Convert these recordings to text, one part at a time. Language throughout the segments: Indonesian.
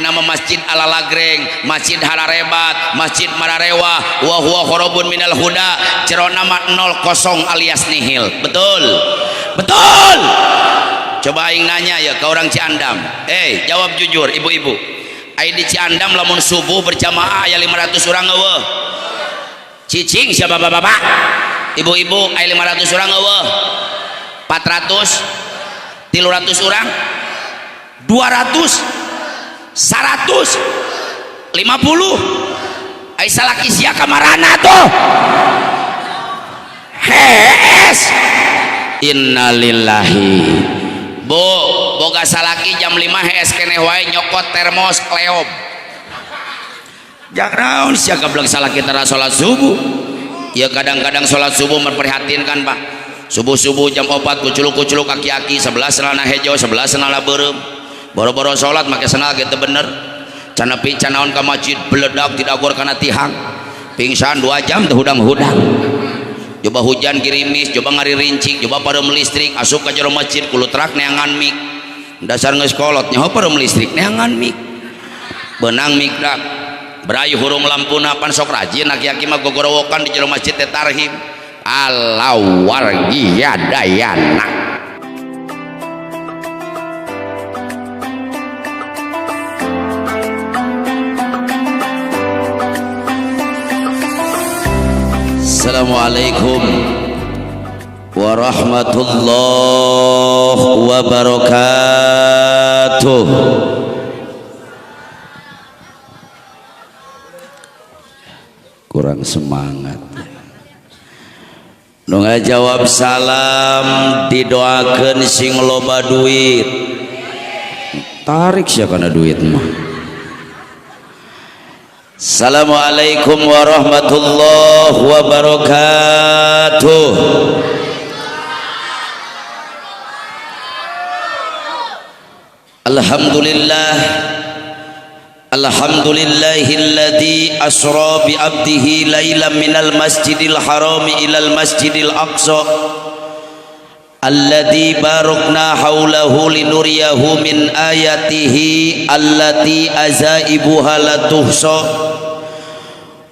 nama masjid ala lagreng, masjid hararebat, masjid mararewa, wa huwa khorobun minal huda, cerona mat 00 alias nihil. Betul? Betul? Coba aing nanya ya ke orang Ciandam. Jawab jujur ibu-ibu. Ai di Ciandam lamun subuh berjamaah aya 500 orang eueuh. Cicing siapa bapak-bapak? Ibu-ibu aya 500 orang eueuh. 400 300 orang 200 150 ai salaki sia kamarana tuh hes innalillahi boga salaki jam 5 hes keneh wae nyokot termos kleop jak naon sia gablek salaki tara salat subuh ya kadang-kadang salat subuh memprihatinkan Pak. Subuh-subuh jam 4 kuculuk-kuculuk aki-aki 11 celana hejo 11 celana beureum boro-boro sholat make senal gitu bener canapi canaon ke masjid beledak tidak gor kana tihang pingsan 2 jam teh hudang-hudang coba hujan girimis coba ngaririncik coba pareum listrik asup ka jero masjid kudu terak neangan mik dasar geus kolot nyaho pareum listrik neangan mik benang mikdak berayu hurung lampuna pan sok rajin aki-aki mah gogorowokan di jero masjid teh tarhim alau wargiyadayana. Assalamualaikum warahmatullahi wabarakatuh. Kurang semangat. Nu ngajawab salam didoakeun sing loba duit. Tarik sia kana duit mah. Assalamualaikum warahmatullahi wabarakatuh. Alhamdulillah Alhamdulillahilladzi asra bi abdihi lailan minal masjidil harami ilal masjidil aqsa alladzi barakna haulahu linuriyahu min ayatihi allati azaibuha latuhsa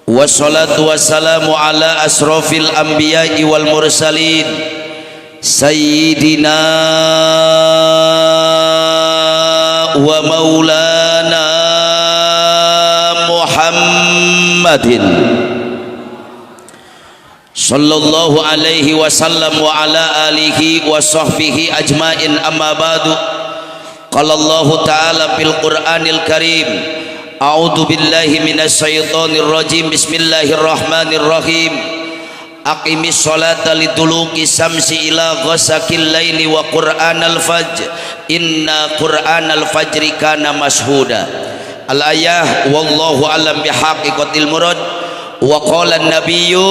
wassalatu wassalamu ala asrafil anbiya'i wal mursalin sayyidina wa maulana Muhammadin sallallahu alaihi wasallam wa ala alihi wa sahbihi ajmain amma ba'du. Qala Allah ta'ala fil Qur'anil Karim a'udzu billahi minasy syaithanir rajim bismillahirrahmanirrahim aqimis sholata liduluki samsi ila ghasaqil laili wa qur'anal fajr inna qur'anal fajri kana mashhuda. Al ayah wallahu alam bihaqiqatil murad. Wa qala an-nabiyyu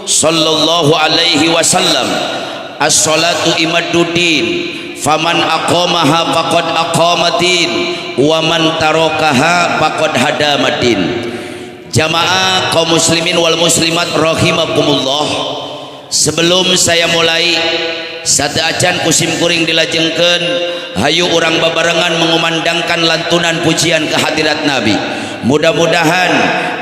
sallallahu alaihi wasallam as-salatu imaduddin faman aqamaha faqad aqamatin wa man tarakaha faqad hadamatin. Jamaah kaum muslimin wal muslimat rahimakumullah, sebelum saya mulai sadaacan kusim kuring dilajengkeun hayu urang babarengan mengumandangkan lantunan pujian ke hadirat Nabi. Mudah-mudahan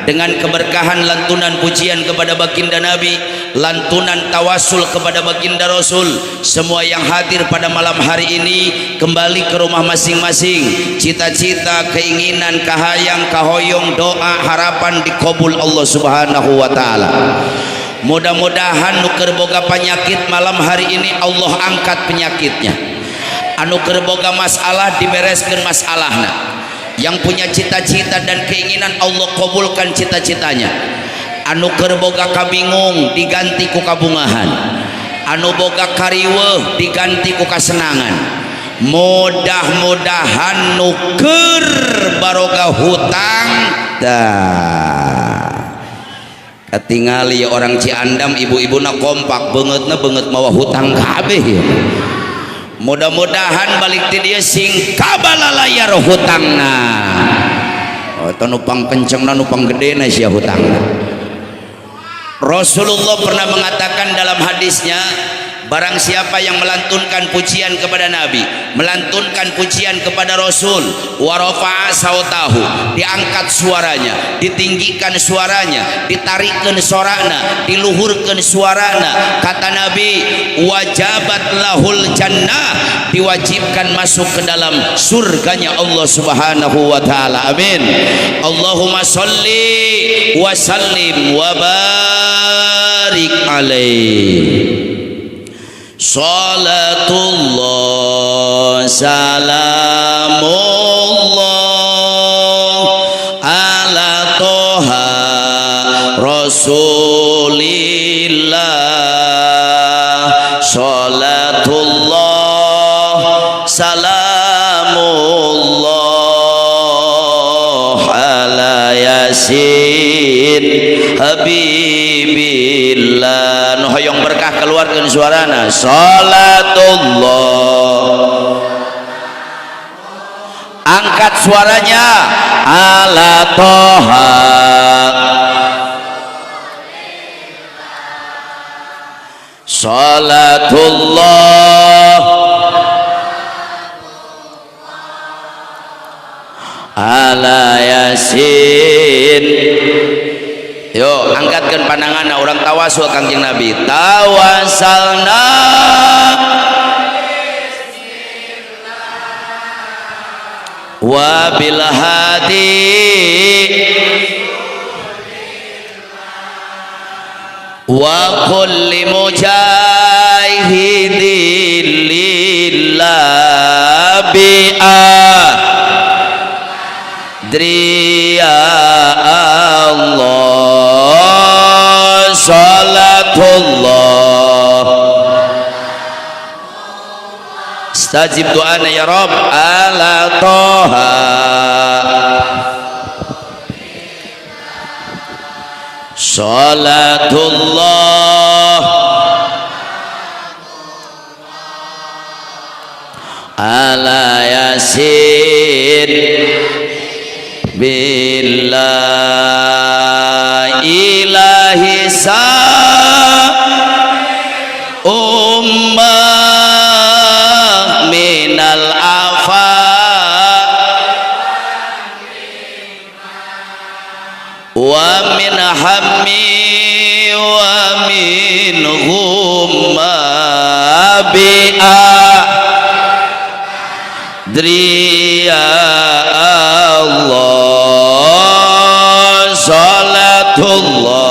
dengan keberkahan lantunan pujian kepada baginda Nabi, lantunan tawasul kepada baginda Rasul, semua yang hadir pada malam hari ini kembali ke rumah masing-masing, cita-cita, keinginan, kahayang, kahoyong, doa, harapan dikabul Allah Subhanahu wa taala. Mudah-mudahan nu keur boga penyakit malam hari ini Allah angkat penyakitnya. Anu keur boga masalah dibereskeun masalahna. Yang punya cita-cita dan keinginan Allah kabulkan cita-citanya. Anu keur boga kabingung diganti ku kabungahan. Anu boga kariweuh diganti ku kasenangan. Mudah-mudahan nu keur baroga hutang katingali orang Ciandam ibu-ibuna kompak beungeutna beungeut mawa hutang kabeh ya. Mudah-mudahan balik ti dieu sing kabalalayar hutangna. Eta nu pang kencengna nu pang gedena sia hutangna. Rasulullah pernah mengatakan dalam hadisnya, barang siapa yang melantunkan pujian kepada Nabi, melantunkan pujian kepada Rasul, wa rafa'a sautahu, diangkat suaranya, ditinggikan suaranya, ditarikkan suarana, diluhurkan suarana, kata Nabi, wajabat lahul jannah, diwajibkan masuk ke dalam surganya Allah Subhanahu wa taala. Amin. Allahumma sholli wa sallim wa barik alaihi. Salatullah salamullah ala toha rasulillah. Salatullah salamullah ala yasin habibillah. Hoyong berkah keluarkan suarana. Salatullah, angkat suaranya, ala toha salatullah ala yasin. Yo, angkatkan pandangan orang tawasul Kangjeng Nabi. Tawasalna wa bil hadi wa kulli mujahidin lillah bi'adriya Allah. Salatullah, istajib doana ya Rabb, ala toha salatullah ala yasin billah ilahi sa ummah minal afa wa min hammi wa min ghumma bi'a driya Allah. Salatullah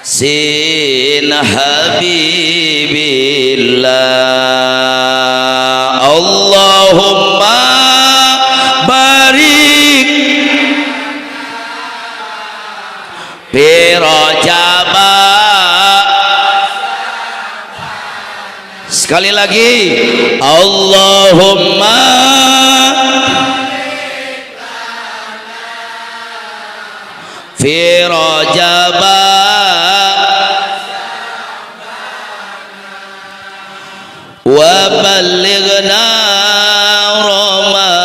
sin habibillah. Allahumma barik fi rajaba. Sekali lagi, Allahumma fi rajaba wa ballighna ramadana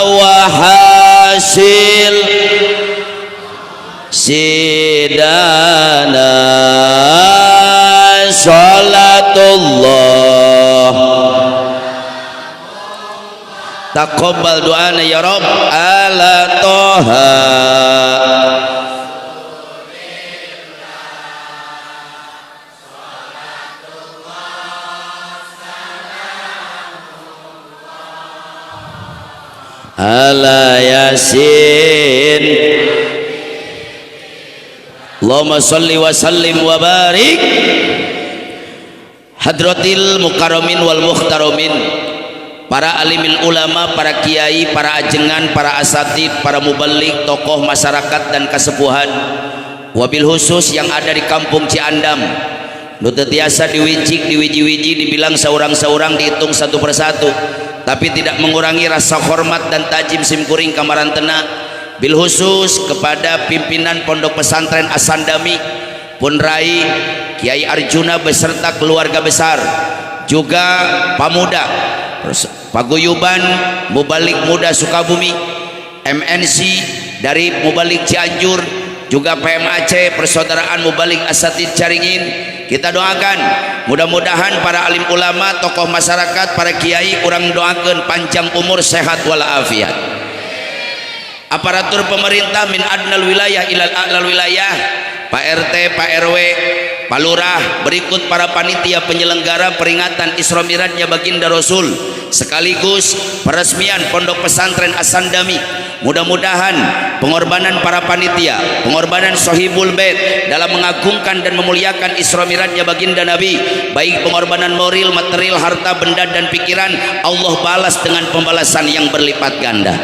wa hasil sidana. Salatullah taqabbal doana ya Rabb, ala toha ala yasin. Allahumma sholli wa sallim wa barik hadratil mukarramin wal muhtaramin, para alimil ulama, para kiai, para ajengan, para asatid, para mubalik, tokoh masyarakat dan kesepuhan, wabil khusus yang ada di kampung Ciandam, nu teu tiasa diwijik, diwiji-wiji, dibilang saurang-saurang, dihitung satu persatu, tapi tidak mengurangi rasa hormat dan tajim simkuring kamarantena bil khusus kepada pimpinan Pondok Pesantren As-Sandami Punrai Kiai Arjuna beserta keluarga besar, juga Pamuda Paguyuban Mubalik Muda Sukabumi, MNC dari Mubalik Cianjur, juga PMAC Persaudaraan Mubalik Asatid Caringin. Kita doakan mudah-mudahan para alim ulama, tokoh masyarakat, para kiai urang doakan panjang umur, sehat walafiat. Aparatur pemerintah min adnal wilayah ilal a'lal wilayah, Pak RT, Pak RW, Pak Lurah, berikut para panitia penyelenggara peringatan Isra Mi'rajnya Baginda Rasul sekaligus peresmian Pondok Pesantren As-Sandami. Mudah-mudahan pengorbanan para panitia, pengorbanan Sohibul Bait dalam mengagungkan dan memuliakan Isra Mi'rajnya Baginda Nabi, baik pengorbanan moral, material, harta, benda dan pikiran, Allah balas dengan pembalasan yang berlipat ganda.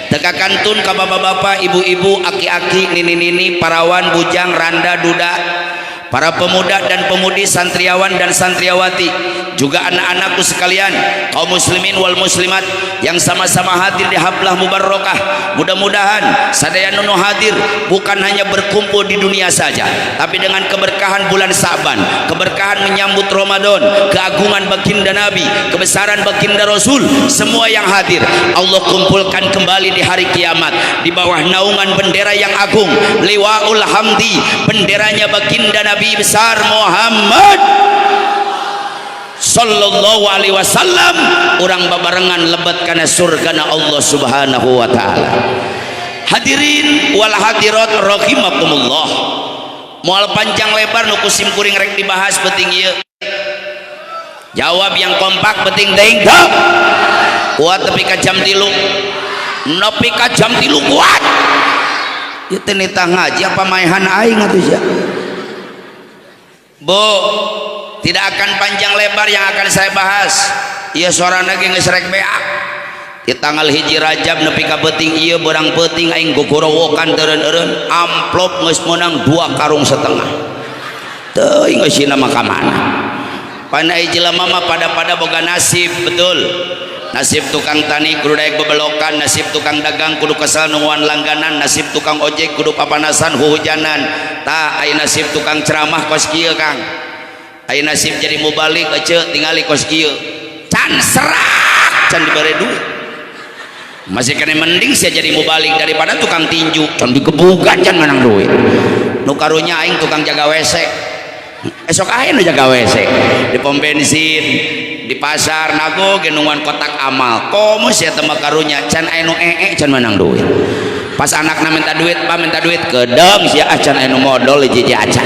Tekakantun ka bapak-bapak, ibu-ibu, aki-aki, nini-nini, parawan, bujang, randa, duda, para pemuda dan pemudi, santriawan dan santriawati, juga anak-anakku sekalian, kaum muslimin wal muslimat yang sama-sama hadir di haflah mubarakah. Mudah-mudahan sadaya nuno hadir bukan hanya berkumpul di dunia saja, tapi dengan keberkahan bulan Sa'ban, keberkahan menyambut Ramadan, keagungan baginda Nabi, kebesaran baginda Rasul, semua yang hadir Allah kumpulkan kembali di hari kiamat di bawah naungan bendera yang agung, liwaul hamdi, benderanya baginda Nabi besar Muhammad sallallahu alaihi wasallam, orang babarengan lebat kana surgana Allah subhanahu wa ta'ala. Hadirin wal hadirat rahimakumullah, moal panjang lebar nu kusim kuring rek dibahas penting ieu. Jawab yang kompak penting teuing teu kuat tepi ka jam 3 nepi ka jam 3 kuat ieu teh nita ngaji apa maehan aing atuh sia. Bu, tidak akan panjang lebar yang akan saya bahas. Ieu sorana ge geus rek beak. Di tanggal 1 Rajab nepi ka peuting ieu beurang peuting aing gogorowokan teureun-eureun amplop geus meunang 2,5 karung. Teuing geus sina mah ka mana. Panai jelema mah pada boga nasib, betul. Nasib tukang tani kudu daek bebelokan, nasib tukang dagang kudu kesel nungguan langganan, nasib tukang ojek kudu papanasan huhujanan. Tah aya nasib tukang ceramah kos kieu Kang. Aya nasib jadi mubalik ece tingali kos kieu. Can serak can dibere duit. Masih kena mending sia jadi mubalik daripada tukang tinju, can dikebugan can menang duit. Nu karunya aing tukang jaga WC. Esok aing nu jaga WC di pom bensin, di pasar nago genungan kotak amal. Komo sia teh karunya can aya nu can menang duit. Pas anakna minta duit, Pak minta duit, kedeng sia can aya nu modal hiji acan.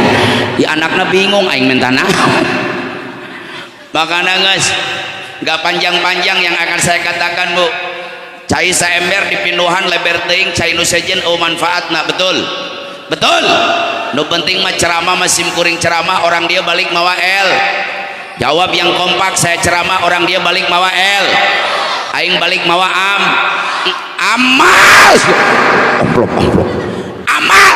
Di anakna bingung aing minta naon. Makana geus enggak panjang-panjang yang akan saya katakan, Bu. Cai saember dipinduhan leber teuing, cai nu sejen manfaatna, betul. Betul. Nu penting mah ceramah masih kuring ceramah orang dia balik mawa el. Jawab yang kompak, saya ceramah orang dia balik mawa el. Aing balik mawa amal. Amplop. Amal.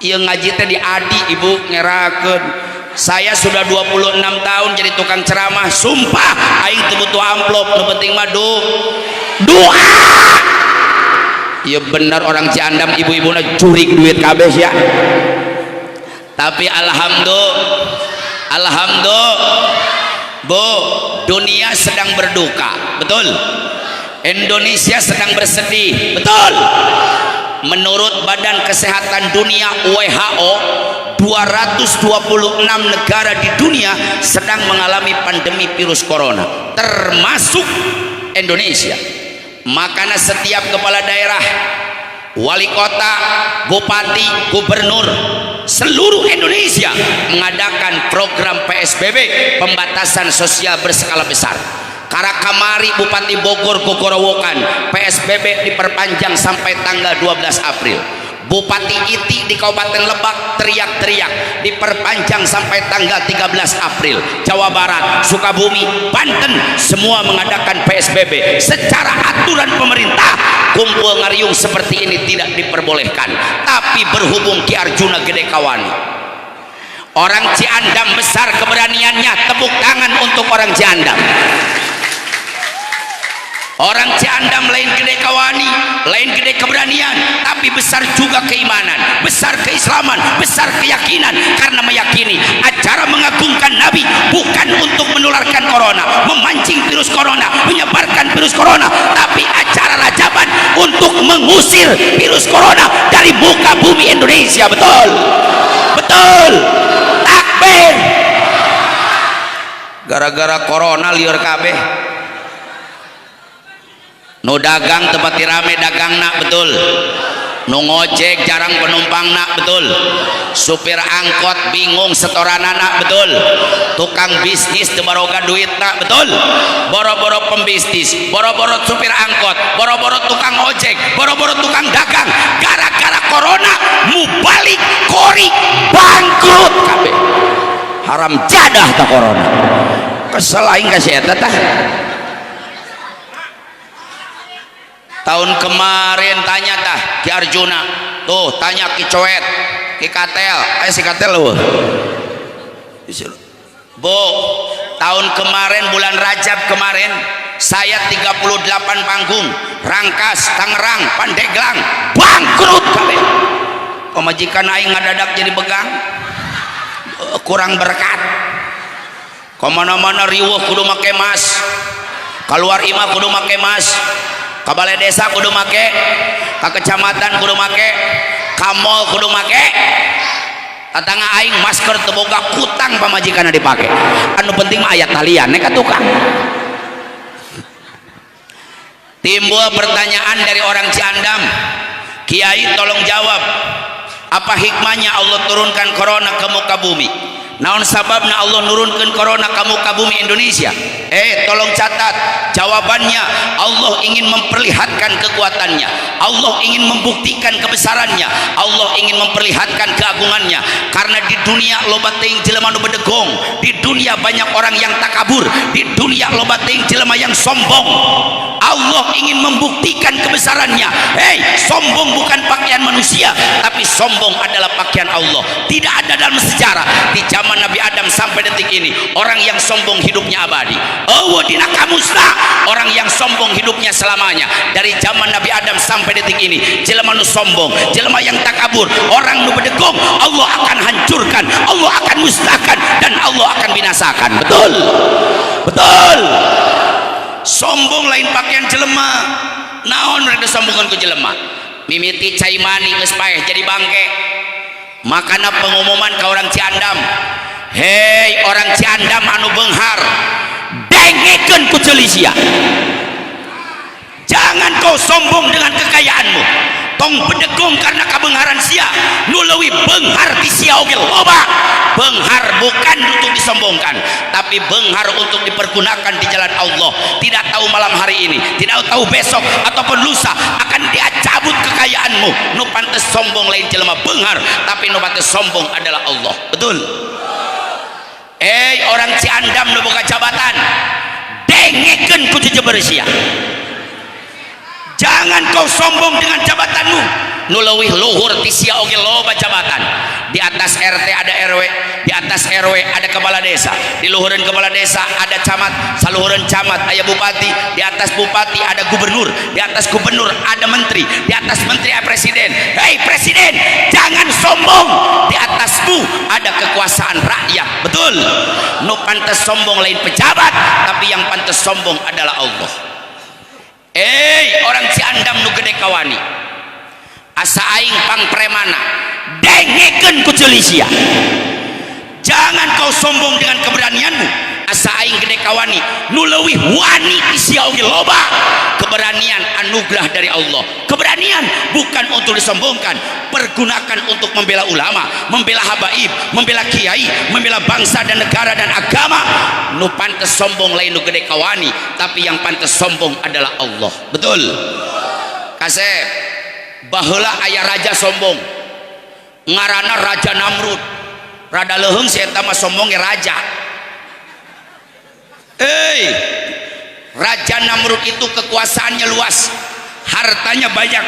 Ieu ngaji teh di adi Ibu ngerakeun. Saya sudah 26 tahun jadi tukang ceramah, sumpah aing teu butuh amplop, nu penting mah doa. Ya benar orang Ciandam ibu-ibu na curi duit kabeh ya. Tapi alhamdulillah Bu, dunia sedang berduka, betul. Indonesia sedang bersedih, betul. Menurut Badan Kesehatan Dunia WHO, 226 negara di dunia sedang mengalami pandemi virus corona, termasuk Indonesia. Makanya setiap kepala daerah, wali kota, bupati, gubernur seluruh Indonesia mengadakan program PSBB, pembatasan sosial berskala besar. Karena kamari Bupati Bogor gogorowokan PSBB diperpanjang sampai tanggal 12 April. Bupati Iti di Kabupaten Lebak teriak-teriak diperpanjang sampai tanggal 13 April. Jawa Barat, Sukabumi, Banten semua mengadakan PSBB secara aturan pemerintah. Kumpul ngariung seperti ini tidak diperbolehkan. Tapi berhubung Ki Arjuna Gede Kawani, orang Ciandam besar keberaniannya, tepuk tangan untuk orang Ciandam. Orang Ciandam lain gede kawani, lain gede keberanian, tapi besar juga keimanan, besar keislaman, besar keyakinan, karena meyakini acara mengagungkan Nabi bukan untuk menularkan corona, memancing virus corona, menyebarkan virus corona, tapi acara rajaban untuk mengusir virus corona dari muka bumi Indonesia. Betul, betul, takbir. Gara-gara corona liur kabeh. Nu dagang tempat rame dagang nak, betul. Nu ngojek jarang penumpang nak, betul. Supir angkot bingung setoran anak, betul. Tukang bisnis tebaroga duit nak, betul. Boro-boro pembisnis, boro-boro supir angkot, boro-boro tukang ojek, boro-boro tukang dagang, gara-gara corona mubalik kori bangkrut kabeh. Haram jadah tak corona. Kesel aing kasih eta tah. Tahun kemarin tanya tah Ki Arjuna, tuh tanya Ki Coet, Ki Katel, si Katel loh. Bu, tahun kemarin bulan Rajab kemarin saya 38 panggung, Rangkas, Tangerang, Pandeglang, bangkrut kabeh. Pemajikan aing ngadadak jadi begang, kurang berkat. Kemana-mana riweuh kudu make mas, keluar imah kudu make mas, ke balai desa kudu make, ke kecamatan kudu make, ke mall kudu make. Tatangga aing masker teboga kutang pamajikanna dipake. Anu penting mah aya talian ka tukang. Timbul pertanyaan dari orang Ciandam, Kiai tolong jawab, apa hikmahnya Allah turunkan corona ke muka bumi? Naon sababna Allah nurunkan corona ke muka bumi Indonesia? Tolong catat jawabannya. Allah ingin memperlihatkan kekuatannya, Allah ingin membuktikan kebesarannya, Allah ingin memperlihatkan keagungannya. Karena di dunia loba teuing jelema nu bedegong, di dunia banyak orang yang takabur, di dunia loba teuing jelema yang sombong. Allah ingin membuktikan kebesarannya. Sombong bukan pakaian manusia, tapi sombong adalah pakaian Allah. Tidak ada dalam sejarah di zaman Nabi Adam sampai detik ini orang yang sombong hidupnya abadi. Dina kamusna orang yang sombong hidupnya selamanya. Dari zaman Nabi Adam sampai detik ini jelema nu sombong, jelema yang takabur, orang nu bedegong, Allah akan hancurkan, Allah akan musnahkan, dan Allah akan binasakan. Betul, betul. Sombong lain pakaian jelema. Naon mereka sombongkan ke jelema? Mimiti cai mani geus paeh jadi bangke. Makana pengumuman ke orang Ciandam, hei orang Ciandam anu beunghar, dengekeun ku Celisia. Jangan kau sombong dengan kekayaanmu, tong bedegong karena kabeungharan sia. Nu leuwih beunghar ti sia oge loba. Beunghar bukan untuk disombongkan, tapi beunghar untuk dipergunakan di jalan Allah. Tidak tahu malam hari ini, tidak tahu besok ataupun lusa akan dia cabut kekayaanmu. Nu pantes sombong lain jelema beunghar, tapi nu pantes sombong adalah Allah. Betul. Orang Ciandam nu boga jabatan, dengekeun ku jejeubeur sia. Jangan kau sombong dengan jabatanmu. Nu leuwih luhur ti sia oge loba jabatan. Di atas RT ada RW, di atas RW ada kepala desa, di luhureun kepala desa ada camat, saluhureun camat aya bupati, di atas bupati ada gubernur, di atas gubernur ada menteri, di atas menteri ada presiden. Hei presiden, jangan sombong. Di atasmu ada kekuasaan rakyat. Betul. Nu pantes sombong lain pejabat, tapi yang pantes sombong adalah Allah. Orang Ciandam nu gede kawani, asa aing pangpremana, dengekeun ku Celisia. Jangan kau sombong dengan keberanianmu. Asa aing gede kawani, nu leuwih wani ti sia oge loba. Keberanian anugerah dari Allah. Keberanian bukan untuk disombongkan, pergunakan untuk membela ulama, membela habaib, membela kiai, membela bangsa dan negara dan agama. Nu pantes sombong lain nu gede kawani, tapi yang pantes sombong adalah Allah. Betul. Kasep baheula aya raja sombong, ngaranna Raja Namrud. Rada leuheung si eta mah sombongnya raja. Raja Namrud itu kekuasaannya luas, hartanya banyak,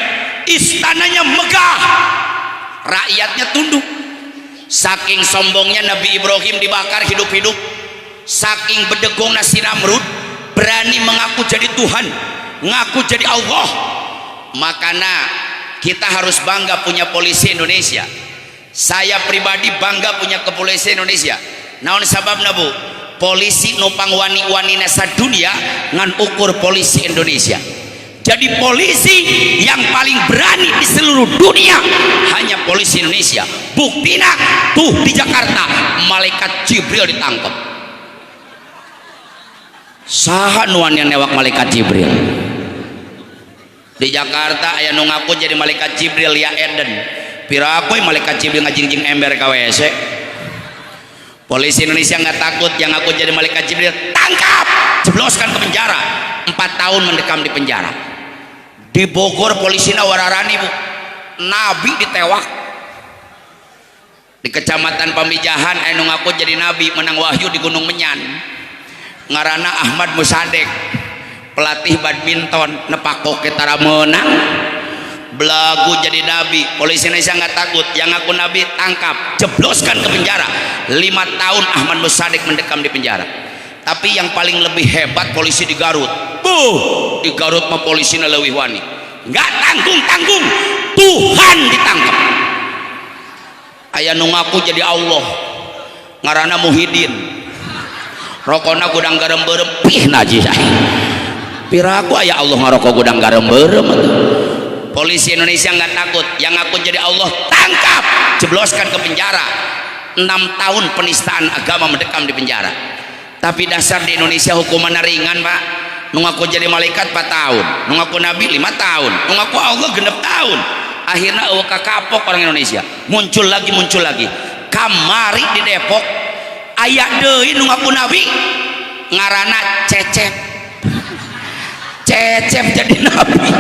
istananya megah, rakyatnya tunduk. Saking sombongnya Nabi Ibrahim dibakar hidup-hidup. Saking bedegongna si Namrud berani mengaku jadi Tuhan. ngaku jadi Allah. Makanya kita harus bangga punya polisi Indonesia. Saya pribadi bangga punya kepolisian Indonesia. Naon sababna Bu? Polisi nopang wani-wanina sadunia ngan ukur polisi Indonesia. Jadi polisi yang paling berani di seluruh dunia hanya polisi Indonesia. Buktina tuh di Jakarta malaikat Jibril ditangkap. Saha nuan yang newak malaikat Jibril? Di Jakarta aya nu ngaku jadi malaikat Jibril ya Eden. Pirakoy malaikat Jibril ngajingjing ember ka WC. Polisi Indonesia nggak takut, yang ngaku jadi malaikat Jibril tangkap, jebloskan ke penjara. 4 tahun mendekam di penjara. Di Bogor polisina wararani Bu, nabi ditewak. Di kecamatan Pamijahan anu ngaku jadi nabi menang wahyu di Gunung Menyan, ngarana Ahmad Musadek, pelatih badminton, nepako ketara menang belagu jadi nabi. Polisi Indonesia nggak takut, yang ngaku nabi tangkap, jebloskan ke penjara. 5 tahun Ahmad Musadek mendekam di penjara. Tapi yang paling lebih hebat polisi di Garut. Di Garut mah polisi leuwih wani, nggak tanggung-tanggung, Tuhan ditangkap. Aya nu ngaku jadi Allah, ngarana Muhyiddin, rokona gudang garam berem, pih najis. Piraku aya Allah ngarokok gudang garam berem. Polisi Indonesia nggak takut, yang ngaku jadi Allah tangkap, jebloskan ke penjara. 6 tahun penistaan agama mendekam di penjara. Tapi dasar di Indonesia hukuman ringan Pak. Nu ngaku jadi malaikat 4 tahun, nu ngaku nabi 5 tahun, nu ngaku Allah 6 tahun. Akhirnya kapok orang Indonesia. Muncul lagi. Kamari di Depok aya deui nu ngaku nabi, ngarana Cecep. Cecep jadi nabi.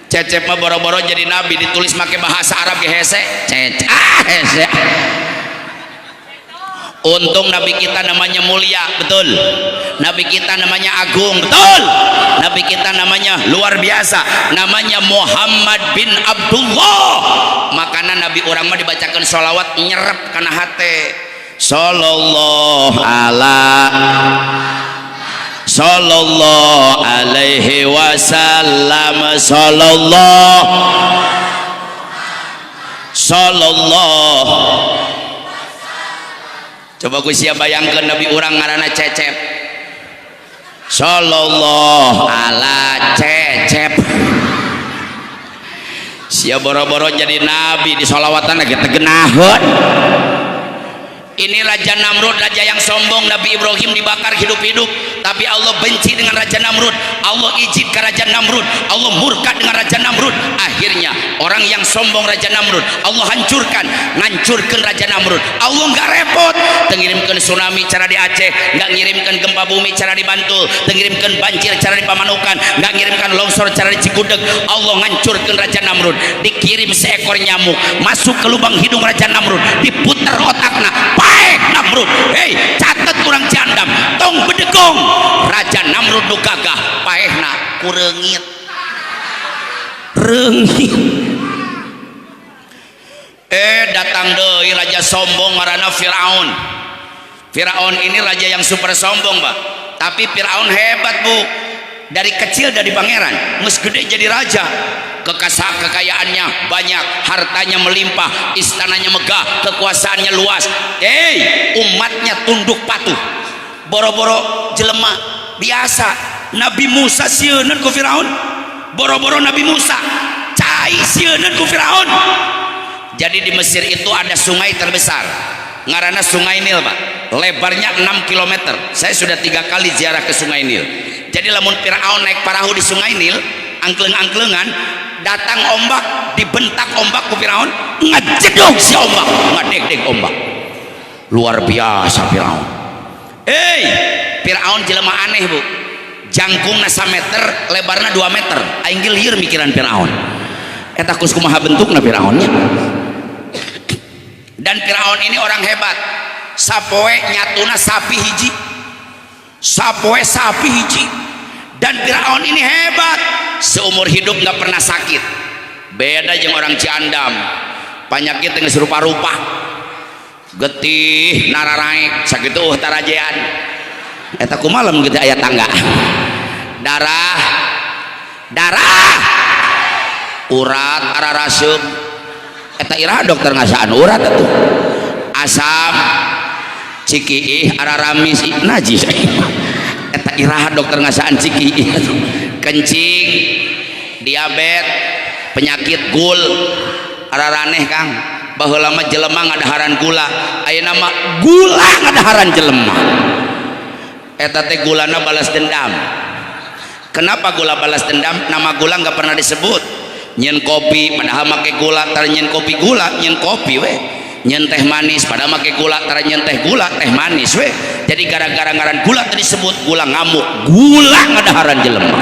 Cecep mah boro-boro jadi nabi, ditulis pakai bahasa Arab ge hese. Hese. Untung nabi kita namanya mulia, betul. Nabi kita namanya agung, betul. Nabi kita namanya luar biasa, namanya Muhammad bin Abdullah. Makanya nabi orang mah dibacakan sholawat nyerep kana hate. Sallallahu alaihi wasallam. Sallallahu. Coba gue siap bayangkan nabi orang ngarana Cecep. Sallallahu ala Cecep. Siap boro-boro jadi nabi di sholawatan lagi tegenaheun. Ini Raja Namrud, raja yang sombong. Nabi Ibrahim dibakar hidup-hidup, tapi Allah benci dengan Raja Namrud. Allah izinkan Raja Namrud, Allah murka dengan Raja Namrud. Akhirnya orang yang sombong Raja Namrud Allah hancurkan Raja Namrud. Allah nggak repot, tengirimkan tsunami cara di Aceh, nggak ngirimkan gempa bumi cara di Bantul, tengirimkan banjir cara di Pamanukan, nggak ngirimkan longsor cara di Cikudeg. Allah ngancurkan Raja Namrud. Dikirim seekor nyamuk masuk ke lubang hidung Raja Namrud, diputar otakna. Namrud, hei catat kurang jandam, tong bedegong. Raja Namrud nu gagah, paehna kureungit, reungit. Datang deui raja sombong ngaranna Firaun. Firaun ini raja yang super sombong Pak. Tapi Firaun hebat Bu. Dari kecil dari pangeran, geus gede jadi raja. Kekayaannya banyak, hartanya melimpah, istananya megah, kekuasaannya luas. Umatnya tunduk patuh. Boro-boro jelema biasa. Nabi Musa sieuneun ku Firaun. Boro-boro Nabi Musa cai sieuneun ku Firaun. Jadi di Mesir itu ada sungai terbesar, ngaranna Sungai Nil Pak. Lebarnya 6 km. Saya sudah 3 kali ziarah ke Sungai Nil. Jadi lamun Firaun naik perahu di Sungai Nil, angkleng-angklengan, datang ombak, dibentak ombak ku Firaun, ngajedog si ombak, ngadeg-deg ombak. Luar biasa Firaun. Firaun jelema aneh Bu. Jangkungna 1 meter, lebarna 2 meter. Aing ge lieur mikiran Firaun. Eta kus kumaha bentukna Firaunnya. Dan Firaun ini orang hebat. Sapoe nyatuna sapi hiji. Dan Firaun ini hebat, seumur hidup nggak pernah sakit. Beda jeung orang Ciandam, penyakit yang serupa-rupa, getih nararaek sakitu tarajean. Eta kumaha lamun gitu aya tangga. darah urat araraseup eta iraha dokter ngasaan urat atuh asam cikiih araramis najis eta iraha dokter ngasaan cikiih kencing diabetes penyakit gul araraneh Kang baheula mah jelema ngadaharan gula ayeuna mah gula ngadaharan jelema eta teh gulana balas dendam. Kenapa gula balas dendam? Nama gula nggak pernah disebut. Nyen kopi padahal make gula tar nyen kopi gula nyen kopi we nyen teh manis padahal make gula tar nyen teh gula teh manis we. Jadi gara-gara ngaran gula tadi disebut gula ngamuk gula ngadaharan jelema.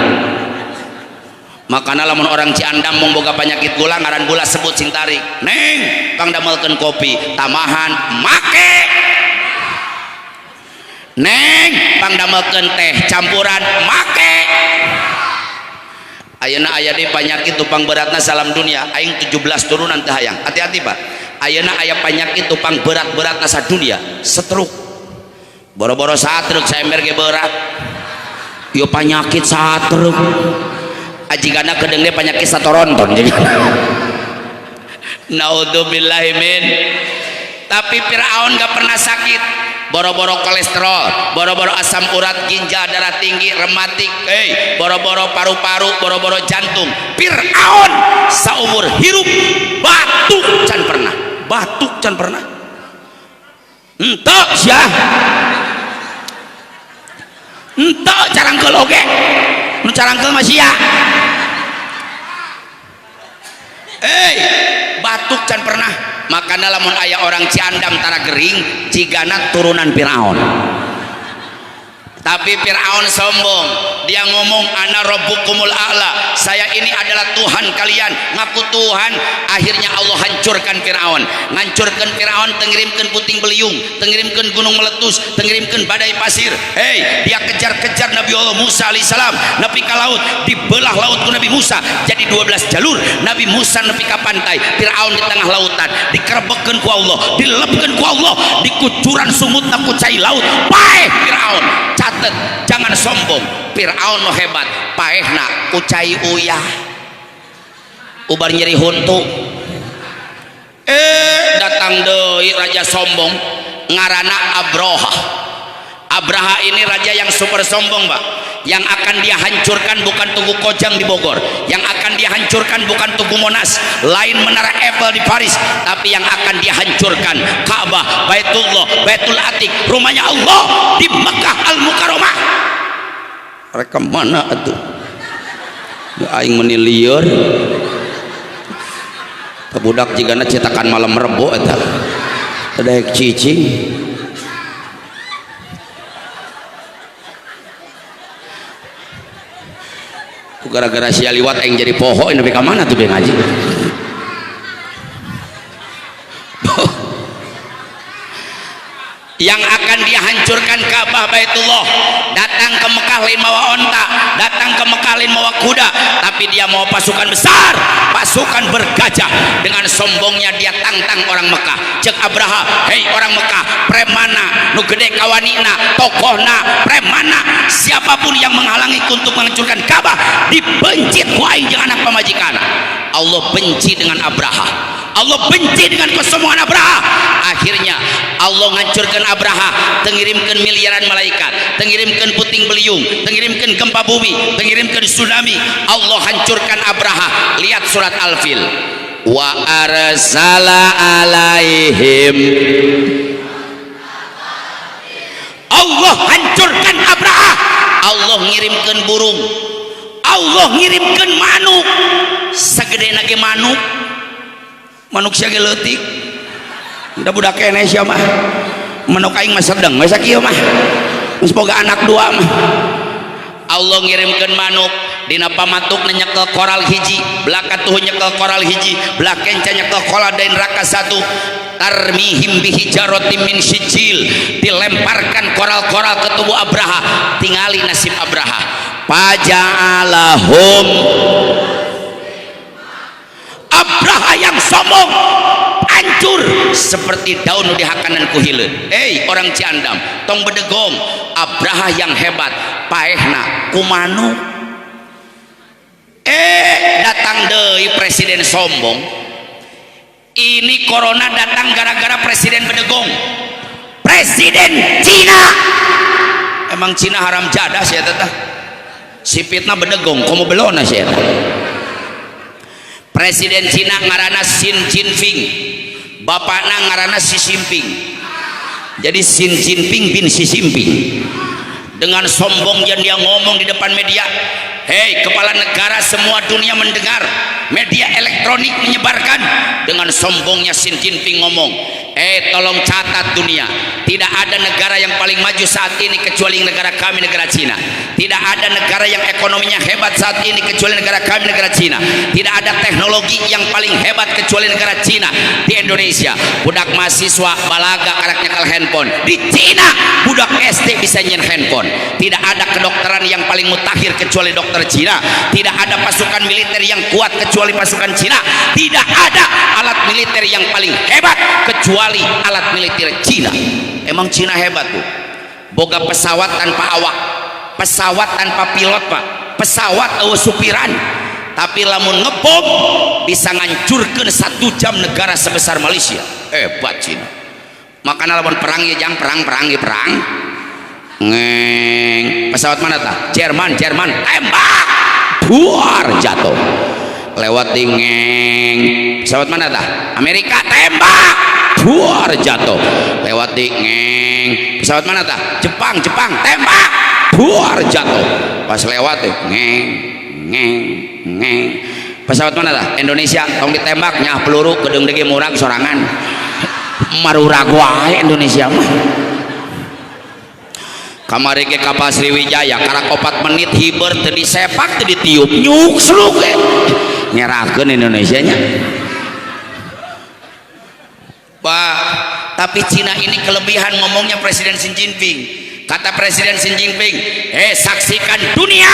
Makanya lamun orang Ciandam mau boga penyakit gula ngaran gula sebut sing tarik neng kang damelkeun kopi tamahan make neng kang damelkeun teh campuran make ayeuna aya di penyakit tupang beratna salam dunia aing 17 turunan teh hayang hati-hati Pak ayeuna aya penyakit tupang berat-beratna sadunia stroke boro-boro satruk saember ge berat yo penyakit satruk ajigana kedengnya penyakit satoronton jadi naudzubillahi min tapi Firaun gak pernah sakit boro-boro kolesterol boro-boro asam urat ginjal darah tinggi rematik boro-boro paru-paru boro-boro jantung Firaun saumur hirup batuk can pernah entok sia entok carangkeul oge nu carangkeul mah sia batuk can pernah makanya lamun aya orang Ciandam tara gering cigana turunan Firaun tapi Firaun sombong dia ngomong ana rabbukumul a'la saya ini adalah Tuhan kalian ngaku Tuhan akhirnya Allah hancurkan Firaun ngancurkan Firaun tengirimkeun puting beliung tengirimkeun gunung meletus tengirimkeun badai pasir dia kejar-kejar Nabi Allah Musa alaihissalam nepi ka laut dibelah laut ku Nabi Musa jadi 12 jalur Nabi Musa nepi ka pantai Firaun di tengah lautan dikerebeukeun ku Allah dilepkeun ku Allah dikucuran sumutna ku cai laut paeh Firaun catet jangan sombong Firaun no hebat paehna ku cai uyah ubar nyeri huntu datang deui raja sombong ngarana Abraha ini raja yang super sombong Pak yang akan dia hancurkan bukan Tugu Kojang di Bogor yang akan dia hancurkan bukan Tugu Monas lain Menara Eiffel di Paris tapi yang akan dia hancurkan Ka'bah Baitullah Baitul Atiq rumahnya Allah di Mekah Al-Mukarramah mereka mana atuh aing meni lieur budak jigana cetakan malam Rebo eta daek cicing gara-gara sia liwat aing jadi poho nepi ka mana tuh be ngaji yang akan dia hancurkan Ka'bah Baitullah datang ke Mekah lain mawa onta datang ke Mekah lain mawa kuda tapi dia mau pasukan besar pasukan bergajah dengan sombongnya dia tantang orang Mekah cek Abraha hei orang Mekah premana nu gede kawanina tokohna premana siapapun yang menghalangi untuk menghancurkan Ka'bah dibencit ku aing jeung anak pamajikan Allah benci dengan Abraha Allah benci dengan kesombongan Abraha akhirnya Allah ngancurkan Abraha tengirimkan miliaran malaikat tengirimkan puting beliung tengirimkan gempa bumi tengirimkan tsunami Allah hancurkan Abraha lihat surat Al-Fil wa arsala alaihim Allah hancurkan Abraha Allah ngirimkan burung Allah ngirimkan manuk segede nage manuk sia ge leutik da budak kene sia mah manuk aing mah sedeng we sakieu mah geus boga anak dua mah Allah ngirimkeun manuk dina pamatukna nyekel koral hiji belah katuh nyekel koral hiji belah kenca nyekel koladain raka satu tarmihim bihijaratim min sijil dilemparkan koral-koral ke tubuh Abraha tingali nasib Abraha paja'alahum Abraha yang sombong hancur seperti daun di hakanan ku hileun orang Ciandam tong bedegong Abraha yang hebat paehna kumanu datang deui presiden sombong. Ini corona datang gara-gara presiden bedegong, presiden Cina. Emang Cina haram jadah sih teteh, sipitna bedegong komo belona sih. Presiden Cina ngaranna Xi Jinping, bapakna ngaranna Xi Jinping. Jadi Xi Jinping bin Xi Jinping. Dengan sombongnya dia ngomong di depan media, hei kepala negara semua dunia mendengar, media elektronik menyebarkan. Dengan sombongnya Xi Jinping ngomong, tolong catat dunia, tidak ada negara yang paling maju saat ini kecuali negara kami, negara Cina. Tidak ada negara yang ekonominya hebat saat ini kecuali negara kami, negara Cina. Tidak ada teknologi yang paling hebat kecuali negara Cina. Di Indonesia budak mahasiswa balaga karak nyekel handphone, di Cina budak SD bisa nyen handphone. Tidak ada kedokteran yang paling mutakhir kecuali dokter Cina. Tidak ada pasukan militer yang kuat kecuali pasukan Cina. Tidak ada alat militer yang paling hebat kecuali alat militer Cina. Emang Cina hebat tuh, boga pesawat tanpa awak, pesawat tanpa pilot pak, pesawat supiran, tapi lamun ngebom bisa ngancurkan 1 jam negara sebesar Malaysia. Hebat Cina. Makanya lamun perang ya jang perang ngeng, pesawat mana tah? Jerman tembak buar jatuh lewat di ngeng. Pesawat mana tah? Amerika tembak buar jatuh lewat di ngeng. Pesawat mana tah? Jepang tembak buar jatuh pas lewat deh ngeng. Pesawat mana tah? Indonesia tong ditembak nyah peluru gedung dege murag sorangan marurag wae Indonesia mah. Kamari ke kapal Sriwijaya karak 4 menit hiber teu disepak teu ditiup nyuk sluk nyerahkeun Indonesia nya. Tapi Cina ini kelebihan ngomongnya Presiden Xi Jinping. Kata Presiden Xi Jinping, saksikan dunia,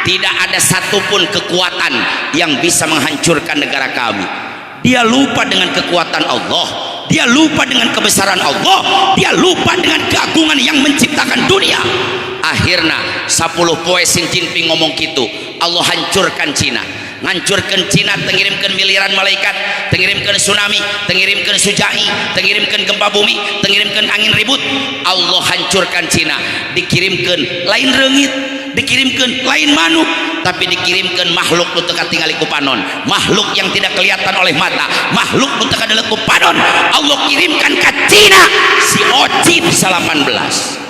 tidak ada satupun kekuatan yang bisa menghancurkan negara kami. Dia lupa dengan kekuatan Allah, dia lupa dengan kebesaran Allah, dia lupa dengan keagungan yang menciptakan dunia. Akhirnya 10 poe Xi Jinping ngomong gitu, Allah hancurkan Cina. Ngancurkan Cina, tengirimkan miliaran malaikat, tengirimkan tsunami, tengirimkan sujai, tengirimkan gempa bumi, tengirimkan angin ribut. Allah hancurkan Cina. Dikirimkan lain reungit, dikirimkan lain manuk, tapi dikirimkan makhluk nu teu katingali ku panon, makhluk yang tidak kelihatan oleh mata, makhluk nu teu kadelek ku panon. Allah kirimkan ke Cina si Ocit 18.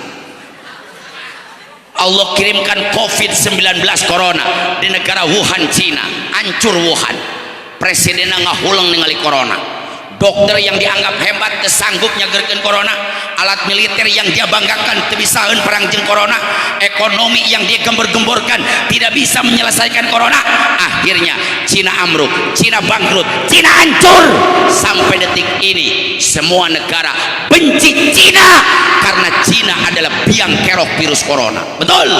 Allah kirimkan COVID-19 corona di negara Wuhan Cina, hancur Wuhan. Presidennya ngahulang ningali corona. Dokter yang dianggap hebat kesanggup nyagerkeun corona, alat militer yang dia banggakan teu bisaeun perang jeung corona, ekonomi yang dia gembor-gemborkan tidak bisa menyelesaikan corona. Akhirnya Cina amruk, Cina bangkrut, Cina hancur. Sampai detik ini semua negara benci Cina karena Cina adalah biang kerok virus corona. Betul?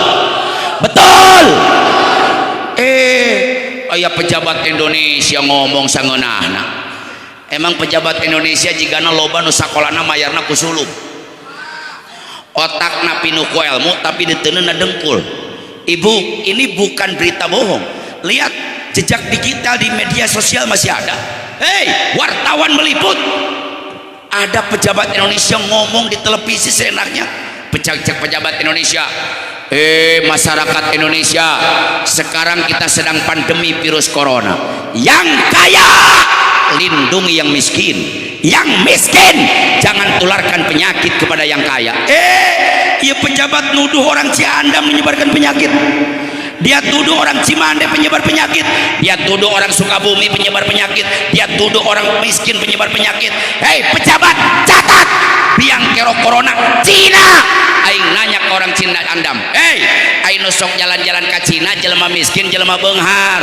Aya pejabat Indonesia ngomong sangeunahna. Emang pejabat Indonesia jigana loba nu sakolana mayarna ku sulub, otakna pinu ku ilmu tapi diteunna dengkul. Ibu, ini bukan berita bohong. Lihat jejak digital di media sosial masih ada. Hei, wartawan meliput, ada pejabat Indonesia ngomong di televisi seenaknya. Pejabat Indonesia, masyarakat Indonesia, sekarang kita sedang pandemi virus corona. Yang kaya lindungi yang miskin, yang miskin jangan tularkan penyakit kepada yang kaya. Iya pejabat nuduh orang Ciandam menyebarkan penyakit, dia tuduh orang Cimande penyebar penyakit, dia tuduh orang Sukabumi penyebar penyakit, dia tuduh orang miskin penyebar penyakit. Hei pejabat, catat biang kerok corona Cina. Aing nanya ke orang Cina Andam, aing sok jalan-jalan ke Cina jelema miskin jelema beunghar.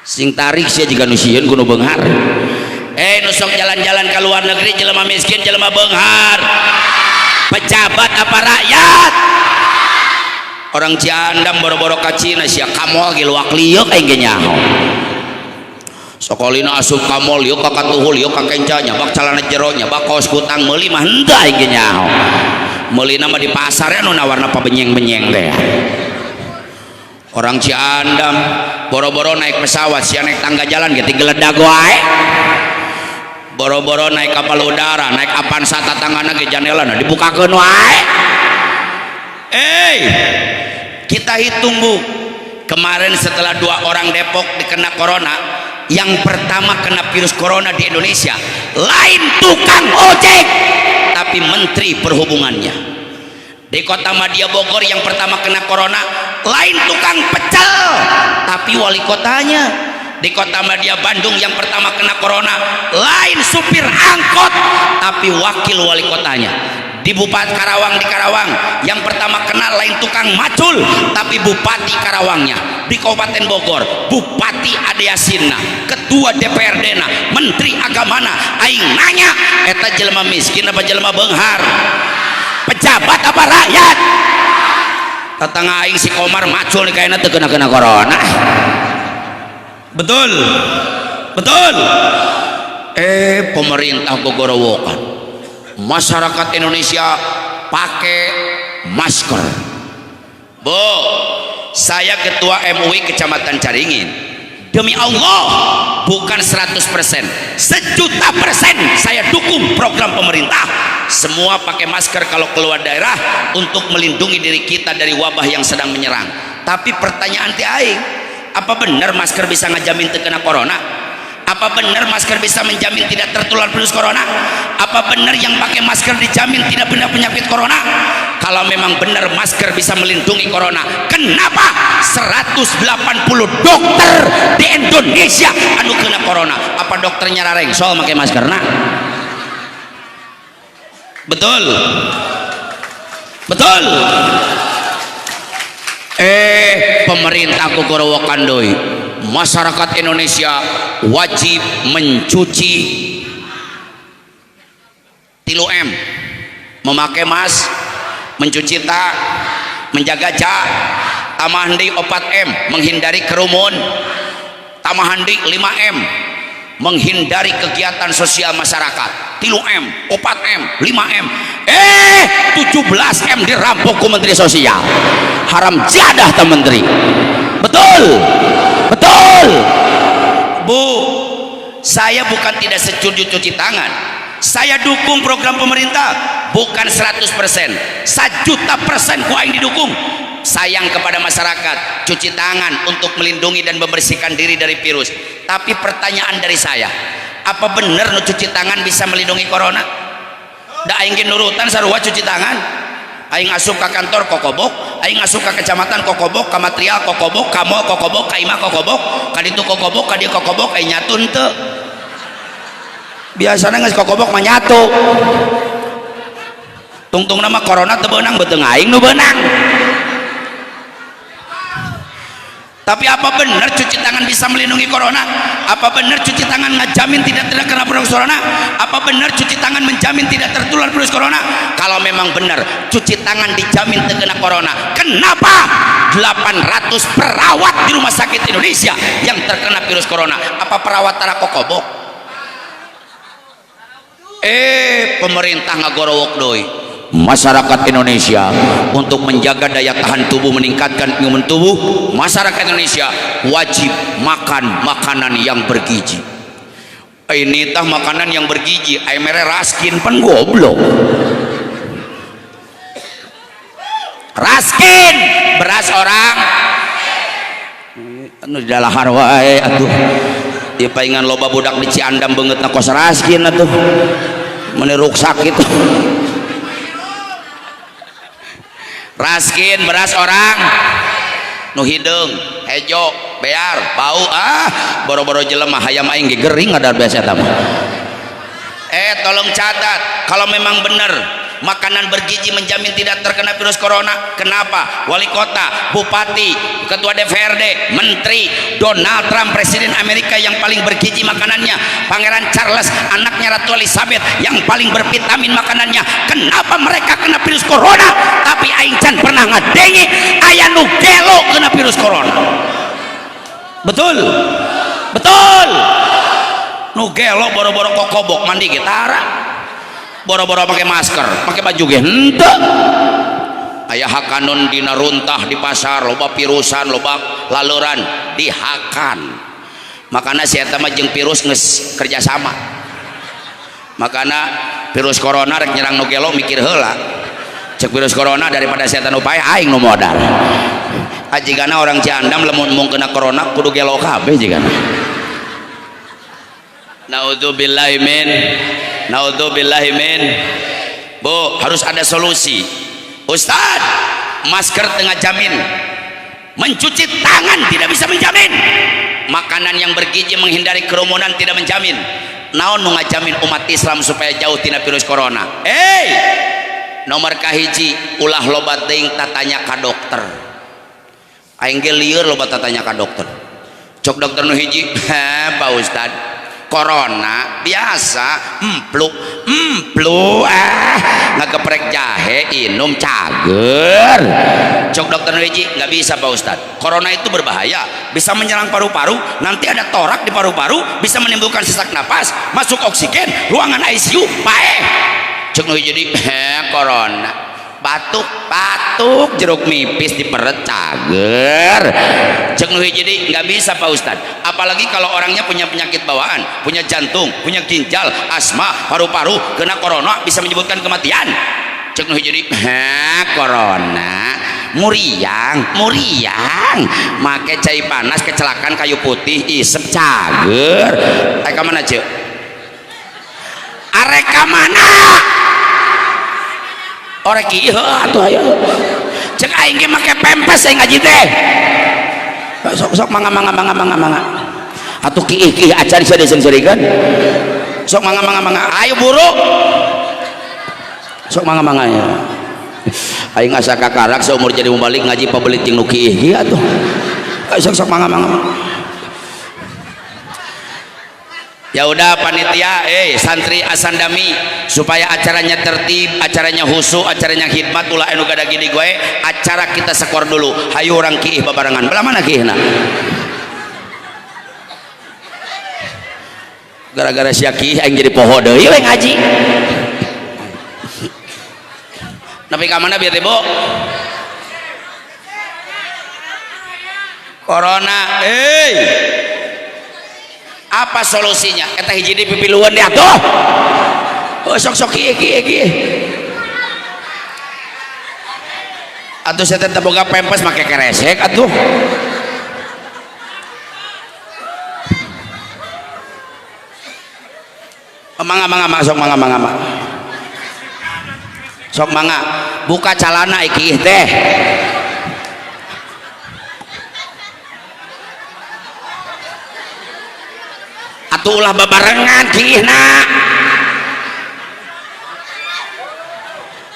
Sing tarik sia jiga nu sieun kudu beunghar. Nu sok jalan-jalan ke luar negeri jelema miskin jelema beunghar. Pejabat apa rakyat? Orang Ciandam boro-boro ka Cina sia kamol ge luak liuk aing ge nyaho. Sokolina asup kamol liuk ka katuhul liuk ka kencanya bak calana jeronya bak kaos kutang meuli mah henteu aing ge nyaho. meuli nama di pasar anu nawarna pabenyeng-benyeng teh. Orang Ciandam boro-boro naik pesawat sia naik tangga jalan gitu geledag wae. Boro-boro naik kapal udara naik Avanza tatanganna ge janelana dibukakeun wae. Kita hitung Bu, kemarin setelah 2 orang Depok dikena corona, yang pertama kena virus corona di Indonesia lain tukang ojek tapi menteri perhubungannya. Di kota Madia Bogor yang pertama kena corona lain tukang pecel tapi wali kotanya. Di kota Madia Bandung yang pertama kena corona lain supir angkot tapi wakil wali kotanya. Di Bupati Karawang di Karawang yang pertama kena lain tukang macul tapi bupati Karawangnya. Di Kabupaten Bogor Bupati Ade Yasinna, ketua DPRD na, menteri agamana. Aing nanya eta jelema miskin apa jelema beunghar, pejabat apa rakyat? Tetangga aing si Komar macul nih kayaknya teu kena corona. Betul pemerintah gogorowokan masyarakat Indonesia pakai masker. Bu, saya ketua MUI Kecamatan Caringin, demi Allah bukan 100%, 1.000.000% saya dukung program pemerintah. Semua pakai masker kalau keluar daerah untuk melindungi diri kita dari wabah yang sedang menyerang. Tapi pertanyaan teh aing, apa benar masker bisa ngajamin terkena corona? Apa benar masker bisa menjamin tidak tertular virus corona? Apa benar yang pakai masker dijamin tidak benar penyakit corona? Kalau memang benar masker bisa melindungi corona, kenapa 180 dokter di Indonesia anu kena corona? Apa dokternya rareng soal pakai masker? Nah, betul. Pemerintah gogorowokan doi, masyarakat Indonesia wajib mencuci 3M, memakai masker, mencuci tak, menjaga jarak, tamahandi 4M, menghindari kerumun, tamahandi 5M, menghindari kegiatan sosial masyarakat, 3M, 4M, 5M. 17M dirampok ku Menteri Sosial, haram jadah ta menteri. Betul Bu, saya bukan tidak setuju cuci tangan, saya dukung program pemerintah bukan 100%, 1.000.000% ku aing didukung. Sayang kepada masyarakat, cuci tangan untuk melindungi dan membersihkan diri dari virus. Tapi pertanyaan dari saya, apa benar nu cuci tangan bisa melindungi corona? Da aing ge nurutan sarua cuci tangan. Aing asup ke kantor kokobok, aing asup ke kecamatan kokobok, ka material kokobok, ka mall kokobok, ka imah kokobok, ka ditu kokobok, ka dieu kokobok, aing nyatu henteu. Biasana geus kokobok mah nyatu. Tungtung nama corona teu beunang beuteung aing nu beunang. Tapi apa benar cuci tangan bisa melindungi corona? Apa benar cuci tangan ngajamin tidak terkena virus corona? Apa benar cuci tangan menjamin tidak tertular virus corona? Kalau memang benar cuci tangan dijamin terkena corona, kenapa 800 perawat di rumah sakit Indonesia yang terkena virus corona? Apa perawat tara kokobok? Pemerintah ngagorowok doi masyarakat Indonesia untuk menjaga daya tahan tubuh, meningkatkan imun tubuh. Masyarakat Indonesia wajib makan makanan yang bergizi. Ini tah makanan yang bergizi, aimere raskin pan goblok. Raskin beras orang anu dalahar wae atuh. Ieu paingan loba budak di Ciandam beungeutna kos raskin atuh. Menuruk sakit. Raskin beras orang nu hidung hejo bear bau boro-boro jelema hayam aing ge gering ada biasa eta mah. Tolong catat, kalau memang benar makanan bergizi menjamin tidak terkena virus corona, kenapa wali kota, bupati, ketua DPRD, menteri, Donald Trump, presiden Amerika yang paling bergizi makanannya, Pangeran Charles, anaknya Ratu Elizabeth yang paling bervitamin makanannya, kenapa mereka kena virus corona tapi aing can pernah ngadengi aya nu gelo kena virus corona? Betul nu gelo boro-boro kokobok mandi gitara boro-boro pakai masker pakai baju ge henteu aya hakanon dina runtah di pasar loba virusan loba laluran dihakan makana si eta mah jeung virus geus kerjasama makana virus corona rek nyerang nu gelo mikir heula cek virus corona daripada si eta nu paeh aing nu modal ajigana orang Ciandam lamun mung kena corona kudu gelo kabeh jigana naudzubillahi min Bu harus ada solusi Ustad masker tengah jamin mencuci tangan tidak bisa menjamin makanan yang bergizi menghindari kerumunan tidak menjamin naon nu ngajamin umat Islam supaya jauh tina virus corona nomor kahiji ulah loba teuing tatanya ka dokter aing ge lieur loba tatanya ka dokter cok dokter nu hiji Pak Ustad corona biasa emplu ngageprek jahe inum cager cok dokter nu hiji nggak bisa Pak Ustad corona itu berbahaya bisa menyerang paru-paru nanti ada torak di paru-paru bisa menimbulkan sesak napas masuk oksigen ruangan ICU paeh cok nu hiji corona batuk jeruk nipis di perut cager cek nu hiji nggak bisa Pak Ustad apalagi kalau orangnya punya penyakit bawaan punya jantung punya ginjal asma paru-paru kena corona bisa menyebabkan kematian cek nu hiji corona muriang make cai panas kecelakaan kayu putih isep cager areka mana cek areka mana orek ieu atuh aya cek aing ge make pempes aing ngaji teh sok mangga atuh kieu acari sadeung-sadeungan sok mangga ayo buru sok mangga ya aing asa kakarak seumur jadi mubalik ngaji pabelit jeung nu kieu atuh sok mangga ya udah panitia santri asandami supaya acaranya tertib acaranya husu acaranya khidmat ulah anu gada gini gue acara kita skor dulu hayu orang kiih babarengan belah mana kiihna gara-gara sia kiih aing jadi poho deui we ngaji nepi ka mana bieu teh Bu corona apa solusinya eta hiji di pipiluan deh atuh sok kieu atuh saya teh boga pempes make keresek atuh sok mangga buka calana iki teh atuh ulah babarengan kiihna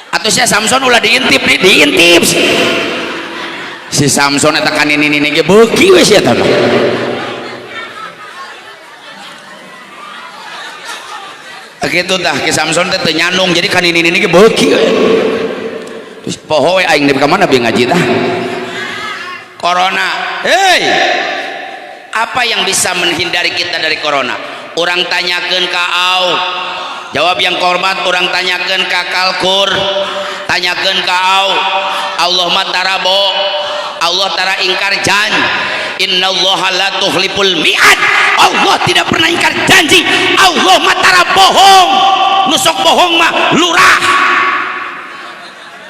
atuh si Samson ulah diintip si Samson eta kan ini ge beuki we sia eta mah kitu tah ki Samson teh teu nyanung jadi kan ini ge beuki we terus poho we aing nepi ka mana bi ngaji tah corona apa yang bisa menghindari kita dari corona orang tanyakan ke au jawab yang korbat orang tanyakan ke kalkur tanyakan ke au Allah matarabo Allah tara ingkar jan innallaha la tukhliful mi'ad Allah tidak pernah ingkar janji Allah matara bohong nusok bohong mah lurah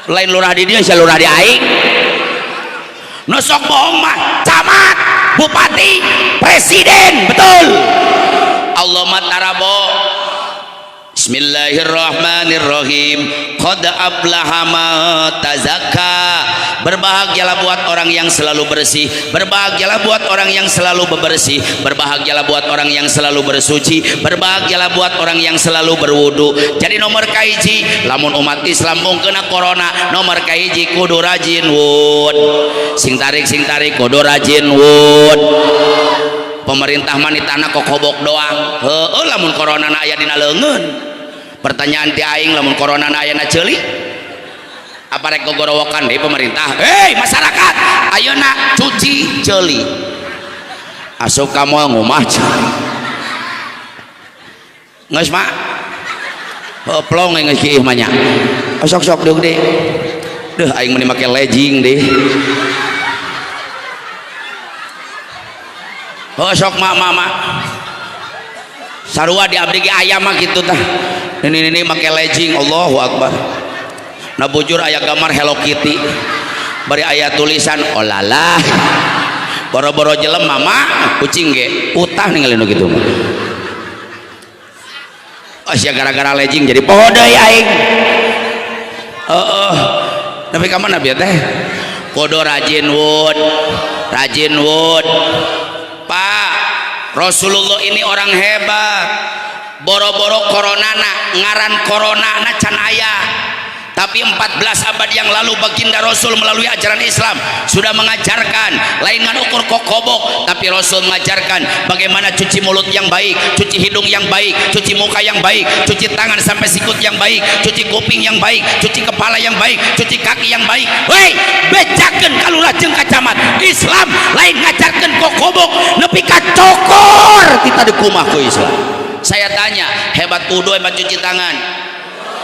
lain lurah di dia sia lurah di aing nusok bohong mah camat bupati presiden betul Allah matarabo Bismillahirrahmanirrahim qad aflaha man tazakka berbahagialah buat orang yang selalu bersih berbahagialah buat orang yang selalu bebersih berbahagialah buat orang yang selalu bersuci berbahagialah buat orang yang selalu berwudu jadi nomor kahiji lamun umat Islam mung kena corona nomor kahiji kudu rajin wud sing tarik kudu rajin wud pemerintah mah di tanah kokobok doang lamun corona na aya dina leungeun pertanyaan ti aing lamun corona na aya na ceuli apa rek gogorowokan deui pemerintah masyarakat ayeuna cuci ceuli asup ka moal ngumah geus mak plong yang ngasih ihmanya sok dong deh deh aing meni make legging deh sok mama sarua di abdi ge aya mah kitu tah ini make legging Allahu Akbar na bujur aya gambar Hello Kitty bari aya tulisan olalah boro-boro jelem mama kucing ge utah ningali nu kitu mah sia gara-gara legging jadi poho deui aing tapi ka mana bieu teh kudu rajin wud Pak Rasulullah ini orang hebat boro-boro coronana ngaran coronana can aya tapi 14 abad yang lalu baginda Rasul melalui ajaran Islam sudah mengajarkan lain ngan ukur kokobok tapi Rasul mengajarkan bagaimana cuci mulut yang baik, cuci hidung yang baik, cuci muka yang baik, cuci tangan sampai sikut yang baik, cuci kuping yang baik, cuci kepala yang baik, cuci kaki yang baik. Woi, bejakeun kalula jeung kacamat Islam lain ngajarkeun kokobok nepi ka cokor kita di kumah ku Islam. Saya tanya, hebat wudu hebat cuci tangan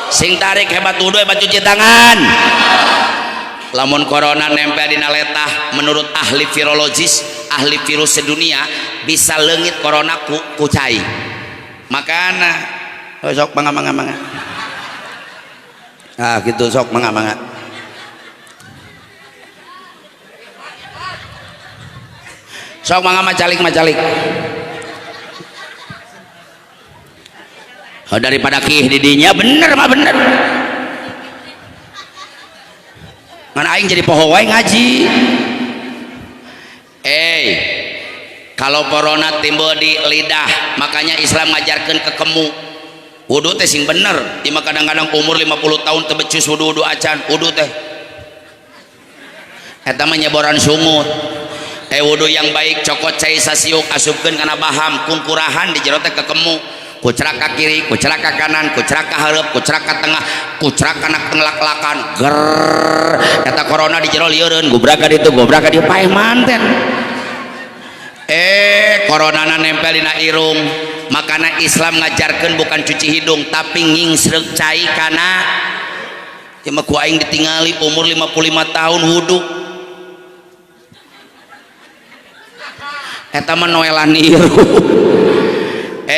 sing tarik hebat wudu hebat cuci tangan lamun corona nempel di letah menurut ahli virologis ahli virus sedunia bisa leungit corona ku cai makana sok mangga gitu sok mangga sok mangga macalik daripada kih didinya bener mah bener ngan aing jadi poho wae ngaji kalau corona timbul di lidah makanya Islam ngajarkeun ke kemu wudu teh sing bener di kadang-kadang umur 50 tahun teu becus wudu acan wudu teh eta mah nyeboran sungut wudu yang baik cokot cai sasiuk asupkeun kana baham kungkurahan di jero teh ke kemu kucerak ke kiri, kucerak ke kanan, kucerak ke hareup, kucerak ke tengah, kucerak kana penglak-lakan ger kata corona di jero lieureun gubrak ka ditu gubrak ka dieu paeh manten coronana nempel dina irung makana Islam ngajarkeun bukan cuci hidung tapi ngingsreuk cai kana ieu mah ku aing ditingali umur 55 tahun wudu eta mah noelan irung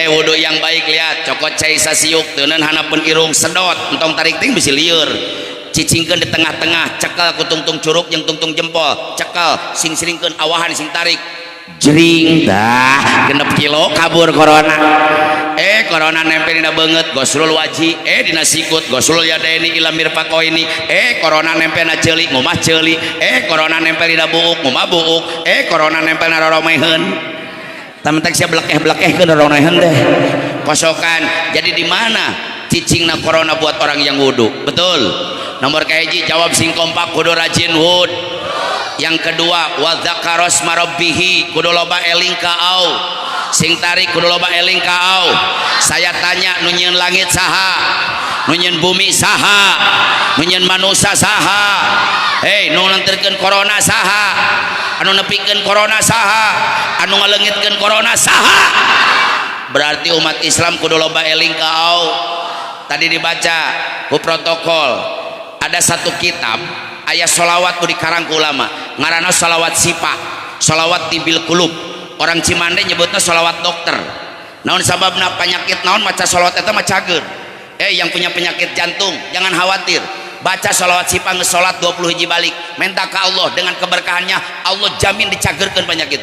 wudu yang baik lihat cokot cai sasiuk teuneun hanapeun irung sedot entong tarik ting bisi lieur cicingkeun di tengah-tengah cekel ku tungtung curug jeung tungtung jempol cekel sing-siringkeun awahan sing tarik jering dah genep kilo kabur corona corona nempel dina beungeut gosrul waji dina sikut gosrul yadaini ila mirfaqaini corona nempel na ceuli ngomah ceuli corona nempel dina buuk ngomah buuk corona nempel na roromeheun tamen-tamen sia blekeh-blekeh ke ronehan deh kosokan jadi di mana cicingna corona buat orang yang wudu betul nomor kahiji jawab sing kompak kudu rajin wud yang kedua wa dzakaros marabbihi kudu loba eling ka au sing tarik kudu loba eling ka au saya tanya nu nyieun langit saha nu nyieun bumi saha nu nyieun manusia saha nu nganterkeun corona saha anu nepikeun corona saha anu ngaleungitkeun corona saha berarti umat Islam kudu loba eling ka au tadi dibaca ku protokol ada satu kitab aya sholawat nu dikarang ku ulama ngaranna sholawat sipa sholawat tibil kulub orang Cimande nyebutna sholawat dokter naon sababna penyakit naon maca sholawat eta mah cager yang punya penyakit jantung jangan khawatir baca sholawat sipa ngesolat 20 hiji balik minta ke Allah dengan keberkahannya Allah jamin dicagerkeun penyakit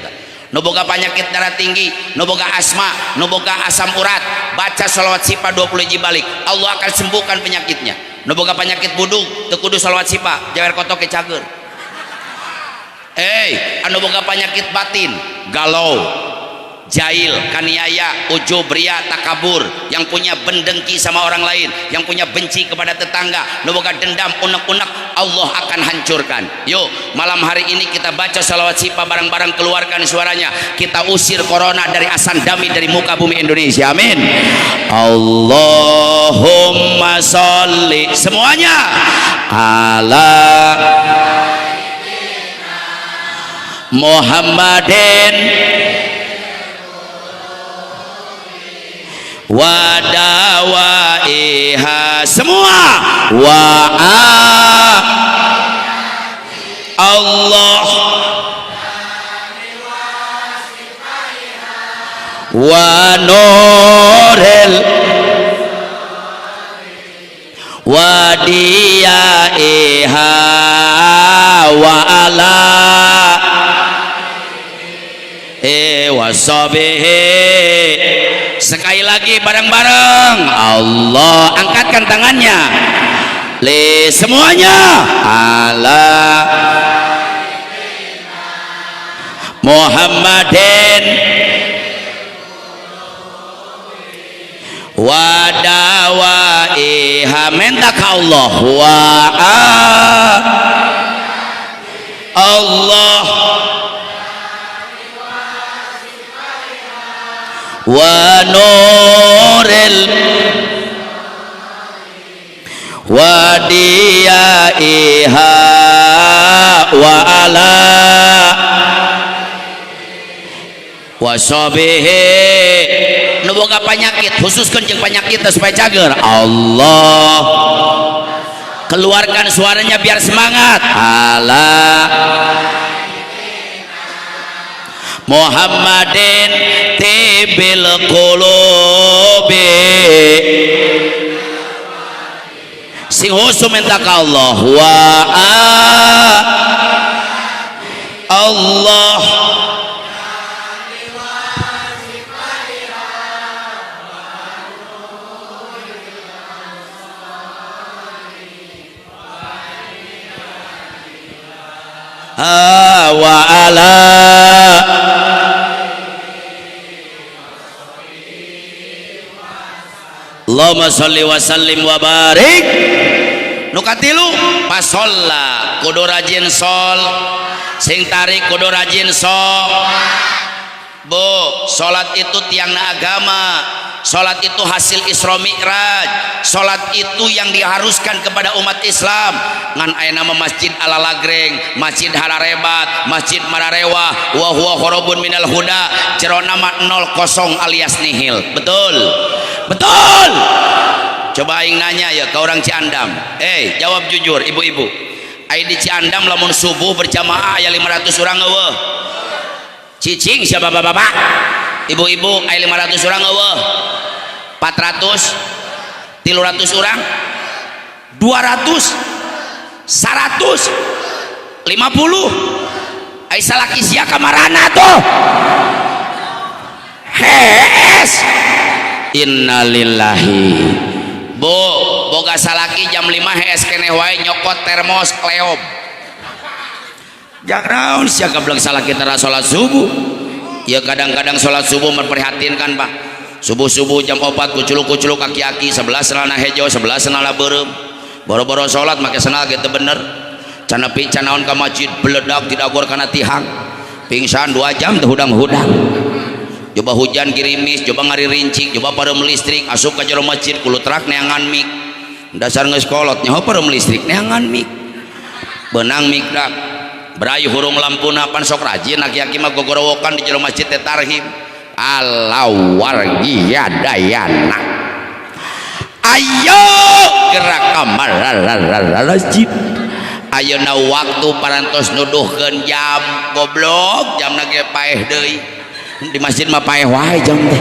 nu boga penyakit darah tinggi nu boga asma nu boga asam urat baca sholawat sipa 20 hiji balik Allah akan sembuhkan penyakitnya nu boga penyakit budug teu kudu sholawat sipa jawer kotok ke cager anu boga penyakit batin galau jahil, kaniaya, ujub, ria, takabur, yang punya bendengki sama orang lain, yang punya benci kepada tetangga, boga dendam, unek-unek, Allah akan hancurkan. Yuk, malam hari ini kita baca salawat sipa bareng-bareng, keluarkan suaranya, kita usir corona dari asandami dari muka bumi Indonesia. Amin. Allahumma sholli semuanya ala Muhammadin wa dawaiha semua wa Allah wa nuril wa diyaiha wa ala wa sabihi. Sekali lagi bareng-bareng Allah, angkatkan tangannya li semuanya ala Muhammadin wa dawaiha mentak Allah wa Allah wa nuril wa diyaiha wa ala wa sabihi. Nu boga penyakit khususkeun jeung penyakit supaya cager Allah, keluarkan suaranya biar semangat ala Muhammadin tibil qulubi sing husu minta ka Allah wa Allah wa ala Allahumma sholli wa sallim wa barik. Nu katilu pasolla kudu rajin sol, sing tarik kudu rajin sol. Bu, salat itu tiangna agama, salat itu hasil Isra Mi'raj, salat itu yang diharuskan kepada umat Islam. Ngan aya nama Masjid Alalagreng, Masjid Hararebat, Masjid Mararewa, wa huwa khurubun minal huda, cerona nama 00 alias nihil. Betul? Betul. Coba aing nanya ya ke orang Ciandam. Jawab jujur ibu-ibu. Ai di Ciandam lamun subuh berjamaah aya 500 orang eueuh. Cicing siapa bapak-bapak? Ibu-ibu aya 500 orang eueuh. 400 300 orang 200 100 50 ai salaki sia kamarana tuh hes innalillahi. Bu boga salaki jam 5 hes keneh wae nyokot termos kleop jangan sia kablang salaki tara salat subuh ya. Kadang-kadang salat subuh memprihatinkan Pak. Subuh-subuh jam 4 kuculuk-kuculuk kaki-aki, sebelah senalna hejo, sebelah senalna beureum. Boro-boro salat make senal gitu bener. Can nepi can naon ka masjid beledak tidak gor kana tihang. Pingsan 2 jam teh hudang-hudang. Coba hujan girimis, coba ngaririncik, coba pareum listrik asup ka jero masjid kudu terak neangan mik. Dasar geus kolot nyaho pareum listrik neangan mik. Beunang mikdak. Berayu hurung lampuna pan sok rajin aki-aki mah gogorowokan di jero masjid teh tarhim. Alau wargiya dayana ayo gerak kamar masjid. Ayeuna waktu parantos nuduhkeun jam goblok jam ge paeh deui di masjid mah paeh wae jam teh.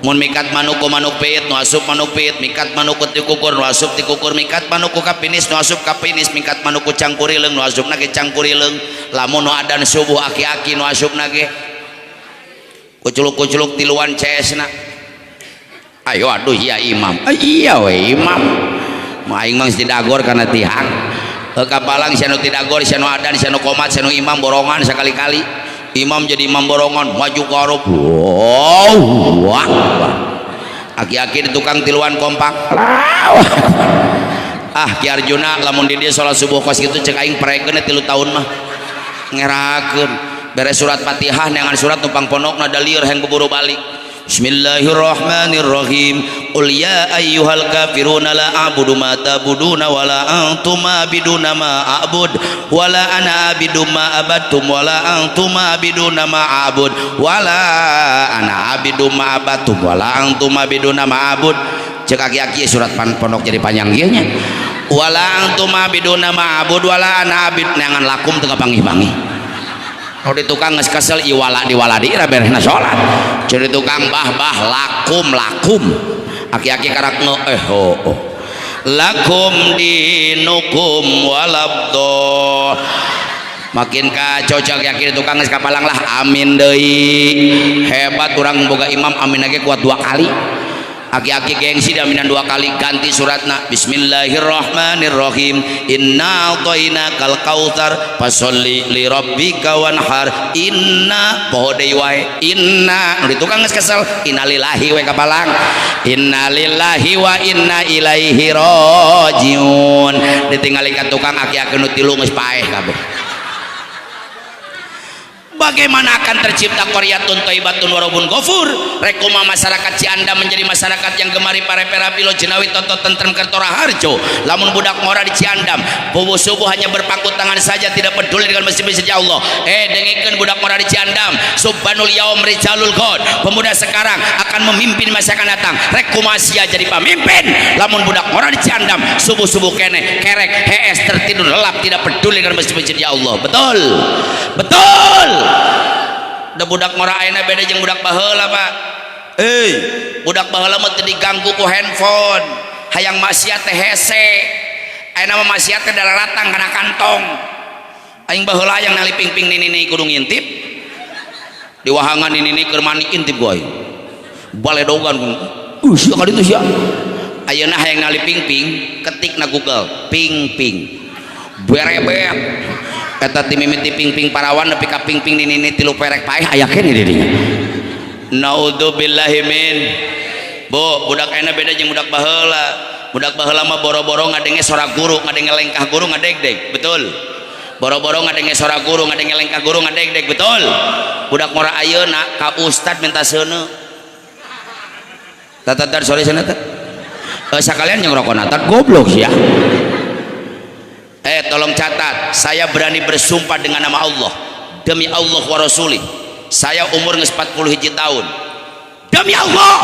Mun mikat manuk ku manuk pit nu asup manuk pit, mikat manuk ku tikukur nu asup tikukur, mikat manuk ku kapinis nu asup kapinis, mikat manuk ku cangkurileung nu asupna ge cangkurileung. Lamun nu adan subuh aki-aki nu asupna ge kuculuk-kuculuk tiluan CS-na. Ayo aduh ya imam. Iya we imam. Mau aing mah didagor kana tihang. Kabalang sia nu tidagor, sia nu adan, sia nu qomat, sia nu imam borongan sakali-kali. Imam jadi imam borongan maju ka arep. Wah. Aki-aki di tukang tiluan kompak. Ki Arjuna lamun di dieu salat subuh kos kitu cek aing parekeun 3 tahun mah. Ngerakeun beres surat Fatihah neangan surat numpang ponok nada lieur hayang keburu balik Bismillahirrahmanirrahim. Qul ya ayyuhal kafiruna la a'budu ma ta'buduna wa la antum a'biduna ma a'bud wa la ana a'bidu ma abattum wa la antum a'biduna ma a'bud wa la ana a'bidu ma abattum wa la antum a'biduna ma a'bud. Cek aki-aki surat pondok jadi panjang ieu nya. Wa la antum a'biduna ma a'bud wa la ana a'bid neangan lakum teu kapanggih-panggih. Kalau di tukang nges kesel iwala diwaladi ira beresna salat. Jadi tukang bah lakum aki-aki karak lakum dinukum walabdo. Makin kacau aki-aki tukang nges kapalang lah amin deui. Hebat urang boga imam amin lagi kuat 2 kali. Aki-aki gengsi daminan 2 kali ganti suratna. Bismillahirrahmanirrahim. Inna a'tainakal kautsar fasholli li rabbika wanhar. Inna poho deui wae. Inna nu tukang geus kesel innalillahi we kapalang. Innalillahi wa inna ilaihi rajiun. Ditinggali ka tukang aki-aki nu tilu geus paeh kabeh. Bagaimana akan tercipta qaryatun thayyibatun warabun ghafur? Rekuma masyarakat Cianda menjadi masyarakat yang gemari parepera pilo jenawi toto tentrem kertora harjo. Lamun budak ngora di Ciandam bobo subuh hanya berpangku tangan saja, tidak peduli dengan masjid-masjid Allah. Dengikeun budak ngora di Ciandam subhanul yaum rijalul god. Pemuda sekarang akan memimpin masa akan datang. Rekuma sia jadi pemimpin. Lamun budak ngora di Ciandam subuh-subuh kene kerek hees tertidur lelap, tidak peduli dengan masjid-masjid Allah. Betul da budak ngora ayeuna beda jeung budak baheula Pak. Budak baheula mah teu diganggu ku handphone, hayang maksiat teh hese. Ayeuna mah maksiat teh dalaratang kana kantong. Aing baheula yang nali ping-ping nini kudu ngintip. Di wahangan nini keur mani intip goy. Baledogan kun. Sia ka ditu sia. Ayeuna hayang nali ping-ping, ketik na Google, ping-ping. Berebet. Kata timimiti ping-ping parawan nepi ka ping-ping nini tilu perek paeh aya keneh di dinya. Naudzubillahi min. Bu, budak ayeuna beda jeung budak baheula. Budak baheula mah boro-boro ngadenge sora guru, ngadenge lengkah guru ngadeg-deg. Betul. Boro-boro ngadenge sora guru, ngadenge lengkah guru ngadeg-deg. Betul. Budak ngora ayeuna ka ustad minta seuneu. Tatatar sore sana teh. Sakalian jeung rokona teh goblok sia. Tolong catat, saya berani bersumpah dengan nama Allah, demi Allah wa Rasulih, saya umur 41 tahun, demi Allah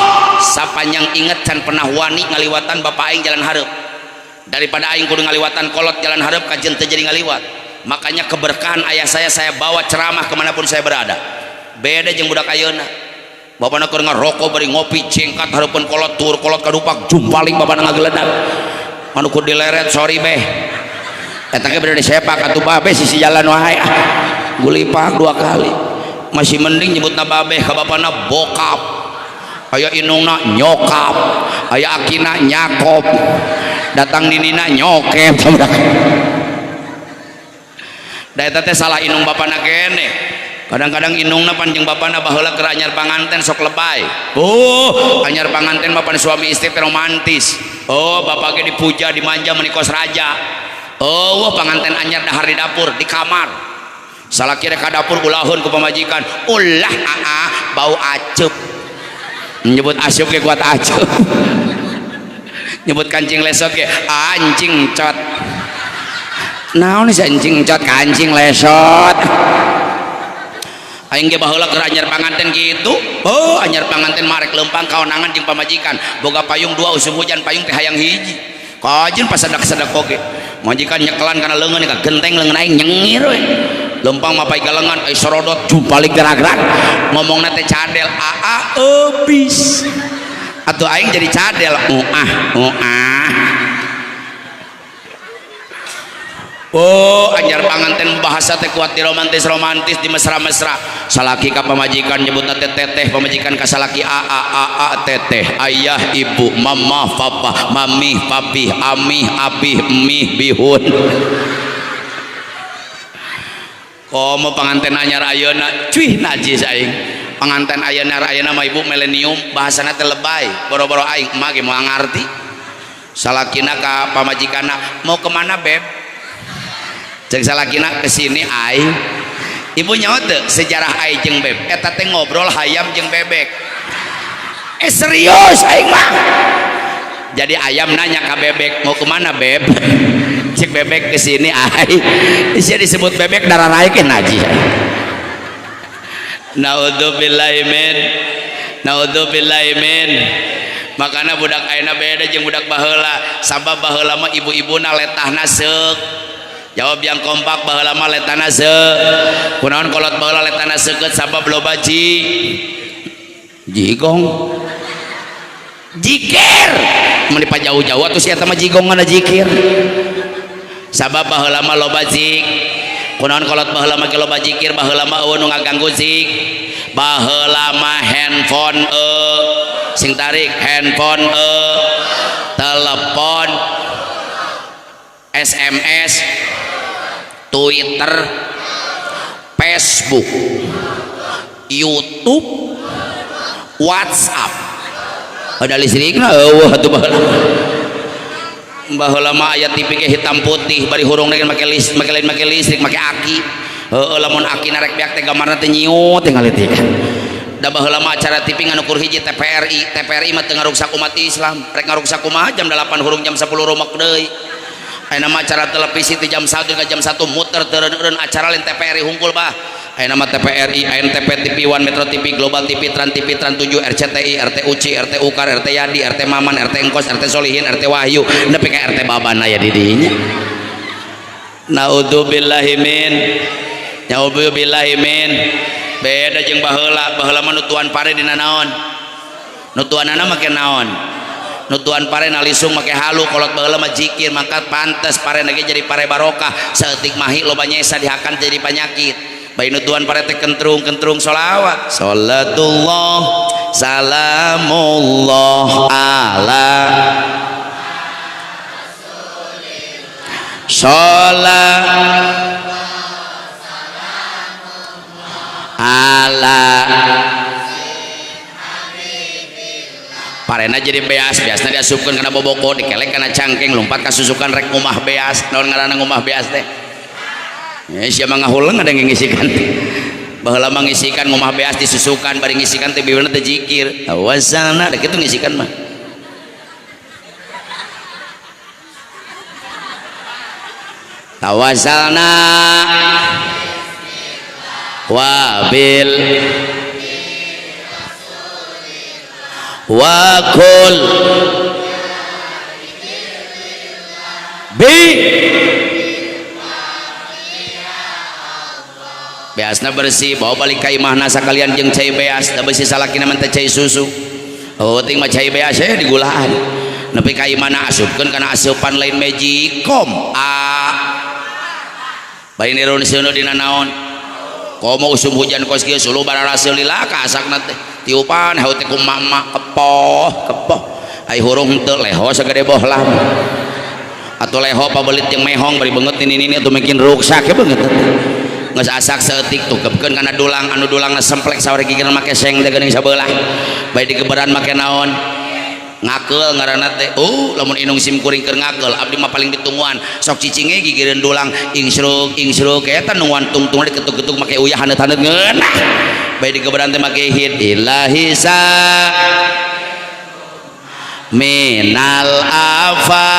sapanjang inget can pernah wani ngaliwatan bapak aing jalan hareup, daripada aing kudu ngaliwatan kolot jalan hareup kajen teu jadi ngaliwat. Makanya keberkahan ayah saya bawa ceramah kemanapun saya berada. Beda jeung budak ayeuna, bapana keur ngarokok bari ngopi cengkat hareupeun kolot tur kolot kadupak jumpaling bapana ngageledak anu kudu dileret sorry beh. Eta ge bener disepak atuh babe sisi jalan wae gulipak 2 kali. Masih mending nyebutna babe ka bapana bokap, aya inungna nyokap, aya akina nyakop, datang ninina nyokep. Da eta teh salah inung bapana kene. Kadang-kadang inungna panjang bapana baheula keur anyar panganten sok lebay. Anyar panganten bapana suami istri romantis. Bapak ge dipuja dimanja menikos raja. Wah panganten anyar dahar di dapur di kamar. Salah kira ka dapur ulahun ku pamajikan. Ulah bau acep. Nyebut acep ge kuat acep. Nyebut kancing lesot ge anjing cot. Naon si anjing cot kancing lesot. Aing ge baheula keur anyar panganten kitu. Anyar panganten marek lempang kaonangan jeung pamajikan. Boga payung 2 usum hujan payung teh hayang hiji. Kajen pas sadak-sadak oge. Majikan nyekelan karena leungeun ka genteng leungeun aing nyengir we. Lempang mapai galengan ai sorodot jumpalik gerak-gerak. Ngomongna teh cadel eupis. Atuh aing jadi cadel anyar panganten bahasa teh kuat di romantis di mesra-mesra. Salaki ka pamajikan nyebutna teh teteh, pamajikan ka salaki teteh, ayah ibu, mama papa, mami papi, amih abih emih bihun. Komo panganten anyar ayeuna cuih najis aing. Panganten ayeuna mah ibu milenium bahasana teh lebay, boro-boro aing mah ge moal ngarti. Salakina ka pamajikanna, mau kemana beb? Cek salakina kesini aing. Ibu nyaho teu sejarah aing jeung beb eta teh ngobrol hayam jeung bebek. serius aing mah. Jadi ayam nanya ke bebek, mau kemana beb? Cek bebek kesini aing. Dia disebut bebek darah naik naji. Naudzubillahi min. Makana budak ayeuna beda jeung budak baheula. Sabab baheula mah ibu-ibuna letahna seuk. Jawab yang kompak, baheula mah letahna seuk. Kunaon kolot baheula letahna seukeut sabab loba jigong. Jikir. Mun dipajauh-jauh atuh sia teh mah jigong mana jikir. Sabab baheula mah loba zik. Kunaon kolot baheula mah loba jikir, baheula mah eueuh nu ngaganggu zik. Baheula mah handphone sing tarik handphone telepon SMS Twitter Facebook YouTube WhatsApp ada listrikna eueuh atuh baheula mah aya TV ke hitam putih bari hurung make listrik make aki lamun aki narek beak teh gamarna teh nyiut teh ngalitik da baheula mah acara TV nganukur hiji TPRI mah teu ngaruksak umat Islam rek ngaruksak kumaha jam 8 hurung jam 10 rumek deui ayeuna mah acara televisi teh jam 1 ka jam 1 muter teureun acara lain TPRI hungkul bah ayeuna mah TPRI ANTP TV One Metro TV Global TV Trans TV Trans 7 RCTI RT UCI RT Ukar RT Yadi RT Maman RT Engkos RT Solihin RT Wahyu nepi ka RT Babana ya di dinya. Naudzubillahi min beda jeung baheula mah nutuan pare dina naon nutuanana make naon nutuan pare nalisung make halu kolot baheula mah zikir maka pantes pare lagi jadi pare barokah saeutik mahi loba nyesa dihakan jadi penyakit bae nutuan pare teh kentrung sholawat salatullah salamullah ala sholat ala parena jadi beas biasanya diasupkan kena boboko dikelek kena cangkeng lompat kasusukan rek ngumah beas naon ngaranna ngumah beas teh ya sia mah ngahuleung ada yang ngisikan baheula mah ngisikan ngumah beas disusukan bari ngisikan teh bibirna teh zikir tawasalna da kitu ngisikan mah tawasalna wabil wakul bi beasna bersih bawa balik ka imahna sakalian jeung cai beas da bersih salakina mah teh cai susu oh ting mah cai beas digulaan nepi ka imahna asupkeun kana asupan lain Magicom bari niruun seuneut dina naon komo usum hujan kos kieu sulu bararaseu lila ka asakna teh tiupan hau teh ku mama kepoh ai hurung henteu leho sagede bohlam atuh leho pabelit jeung mehong bari beungeut ini atuh mungkin ruksak ya beungeut geus asak saeutik tukepkeun kana dulang anu dulangna semplek sawari gigirna make seng teh geuning sabelah bae digeberan make naon ngakeul ngaranna teh lamun inung sim kuring keur ngakeul abdi mah paling ditungguan sok cicing ge gigireun dulang ingsruk eta nungguan tungtung diketuk-ketuk make uyah haneut-haneut ngeunah bae digeberan teh make hid ilahi sa minal afa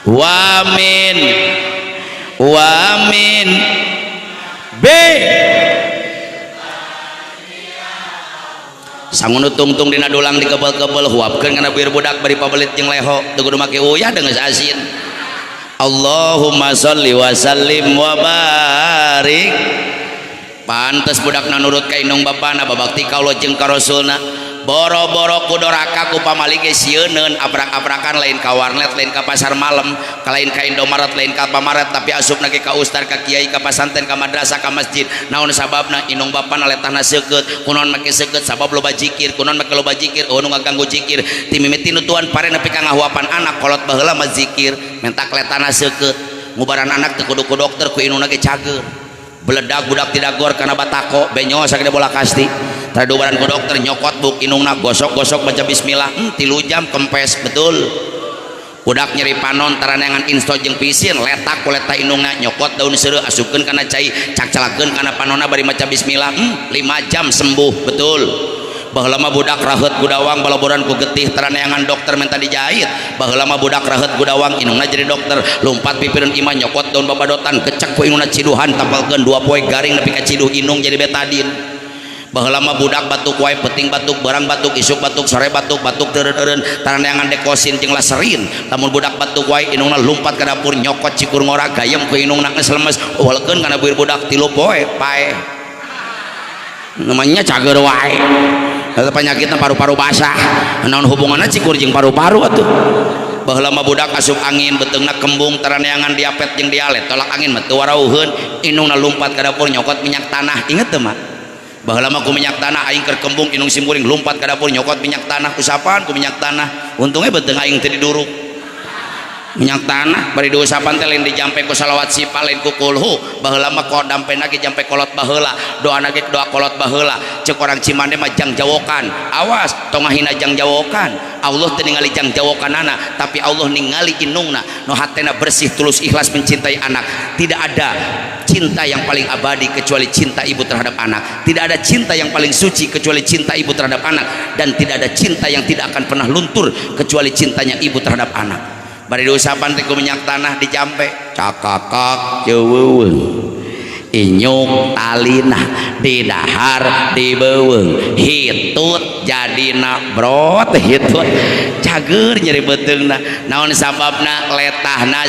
wa min be sangun tungtung dina dulang dikebel-kebel huapkeun kana bir budak bari pabelit jeung leho teu kudu make uyah dengan asin Allahumma sholli wa sallim wa barik pantes budakna nurut ka indung bapana babakti ka Allah jeung ka Rasulna boro-boro ku doraka ku pamali ge sieunneun abrak-abrakan lain ka warnet lain ka pasar malam lain ka Indomaret lain ka Pamaret tapi asupna ge ka ustad ka kiai ka pasantren ka madrasah ka masjid naon sababna indung bapana letahna seukeut kunaon make seukeut sabab loba zikir kunaon make loba zikir nu ngaganggu zikir ti mimiti nutuan pare nepi ka ngahuapan anak kolot baheula mah zikir mentak letahna seukeut ngubaran anak teu kudu ku dokter ku inuna ge cager beledak budak tidak gor karena batako benyo sagede bola kasti tadubaran ku dokter nyokot buk inungna gosok-gosok baca bismillah 3 jam kempes betul budak nyeri panon taraneangan insto jeung pisin letak ku leta inungna nyokot daun seureu asupkeun kana cai cak calakeun kana panonna bari maca bismillah 5 jam sembuh betul baheula mah budak raheut gudawang balaboran ku getih taraneangan dokter minta dijahit baheula mah budak raheut gudawang inungna jadi dokter lompat pipireun imah nyokot daun babadotan kecek ku inungna ciduhan tapalkeun 2 poe garing nepi ka ciduh inung jadi betadin baheula mah budak batuk wae penting batuk barang batuk isuk batuk sore batuk batuk teureun-eureun taraneangan dekosin jeung laserin lamun budak batuk wae inungna lumpat ka dapur nyokot cikur ngora gayem ku inungna geus lemes walkeun kana buir budak 3 poe pae namanya cager wae eta penyakitna paru-paru basah naon hubunganna cikur jeung paru-paru atuh baheula mah budak asup angin beteungna kembung taraneangan diapet jeung dialet tolak angin mah teu warauheun inungna lumpat ka dapur nyokot minyak tanah inget teu mah baheula mah ku minyak tanah aing keur kembung inung simkuring lompat ka dapur nyokot minyak tanah usapan ku minyak tanah untungnya beteung aing teu diduruk minyak tanah bari diusapan teh lain dijampe ku salawat sipal lain ku kulhu baheula mah kok dampena ge jampe kolot baheula doana ge doa kolot baheula ceuk orang Cimande mah jang jawokan awas tong ngahina jang jawokan Allah teu ningali jang jawokanana tapi Allah ningali inungna nu hatena bersih tulus ikhlas mencintai anak tidak ada cinta yang paling abadi kecuali cinta ibu terhadap anak tidak ada cinta yang paling suci kecuali cinta ibu terhadap anak dan tidak ada cinta yang tidak akan pernah luntur kecuali cintanya ibu terhadap anak bari diusapan teh ku minyak tanah dijampe cakakak ceuweung inyuk talina di dahar dibeuweung hitut jadina brot hitut cager nyeri beteungna naon sababna letahna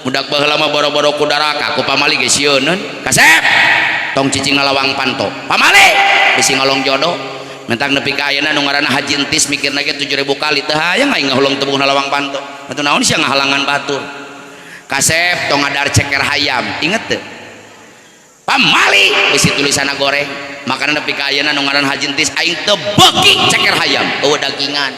budak baheula mah boro-boro ku daraka ku pamali geus sieunun kasep tong cicing ngalawang panto pamali bisi ngalong jodoh mentang nepi ka ayeuna nu ngaranna haji entis mikirna ge 7.000 kali teu hayang aing ngahulung teu ngalawang panto atuh naon sia ngahalangan batur kasep tong ngadar ceker hayam inget teu pamali bisi tulisanna goreng makana nepi ka ayeuna nu ngaranna haji entis aing teu beuki ceker hayam eueuh dagingan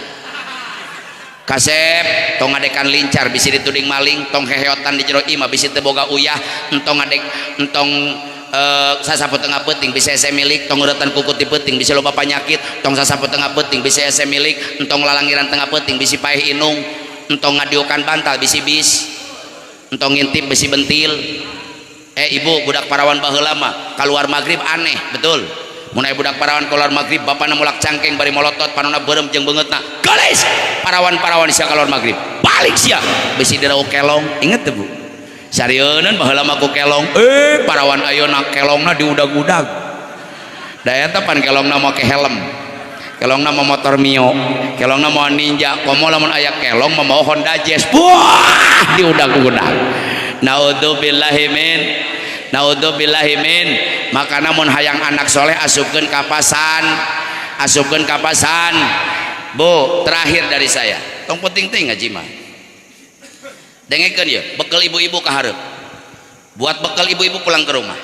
kasep tong ngadekan lincar bisi dituding maling tong heheotan di jero imah bisi teu boga uyah entong ngadek entong sasapu tengah peuting bisa ese milik tong ureutan kuku ti peuting bisa loba panyakit tong sasapu tengah peuting bisa ese milik entong lalangiran tengah peuting bisi paeh inung entong ngadiukan bantal bisi bis entong ngintip bisi bentil ibu budak parawan baheula mah kaluar magrib aneh betul mun aya budak parawan keluar magrib bapana mulak cangkeng bari molotot panonna beureum jeung beungeutna gelis parawan-parawan sia keluar magrib balik sia bisi dirau kelong inget teu Bu sarieun baheula mah ku kelong parawan ayeuna kelongna diudag-udag da eta pan kelongna make helm kelongna mah motor Mio kelongna mah Ninja komo lamun aya kelong mah Honda Jazz wah diudag-udag naudzubillahi min makana mun hayang anak soleh asupkeun kapasan Bu terakhir dari saya tong penting teh ngaji mah dengekeun ya bekal ibu-ibu ka hareup buat bekal ibu-ibu pulang ke rumah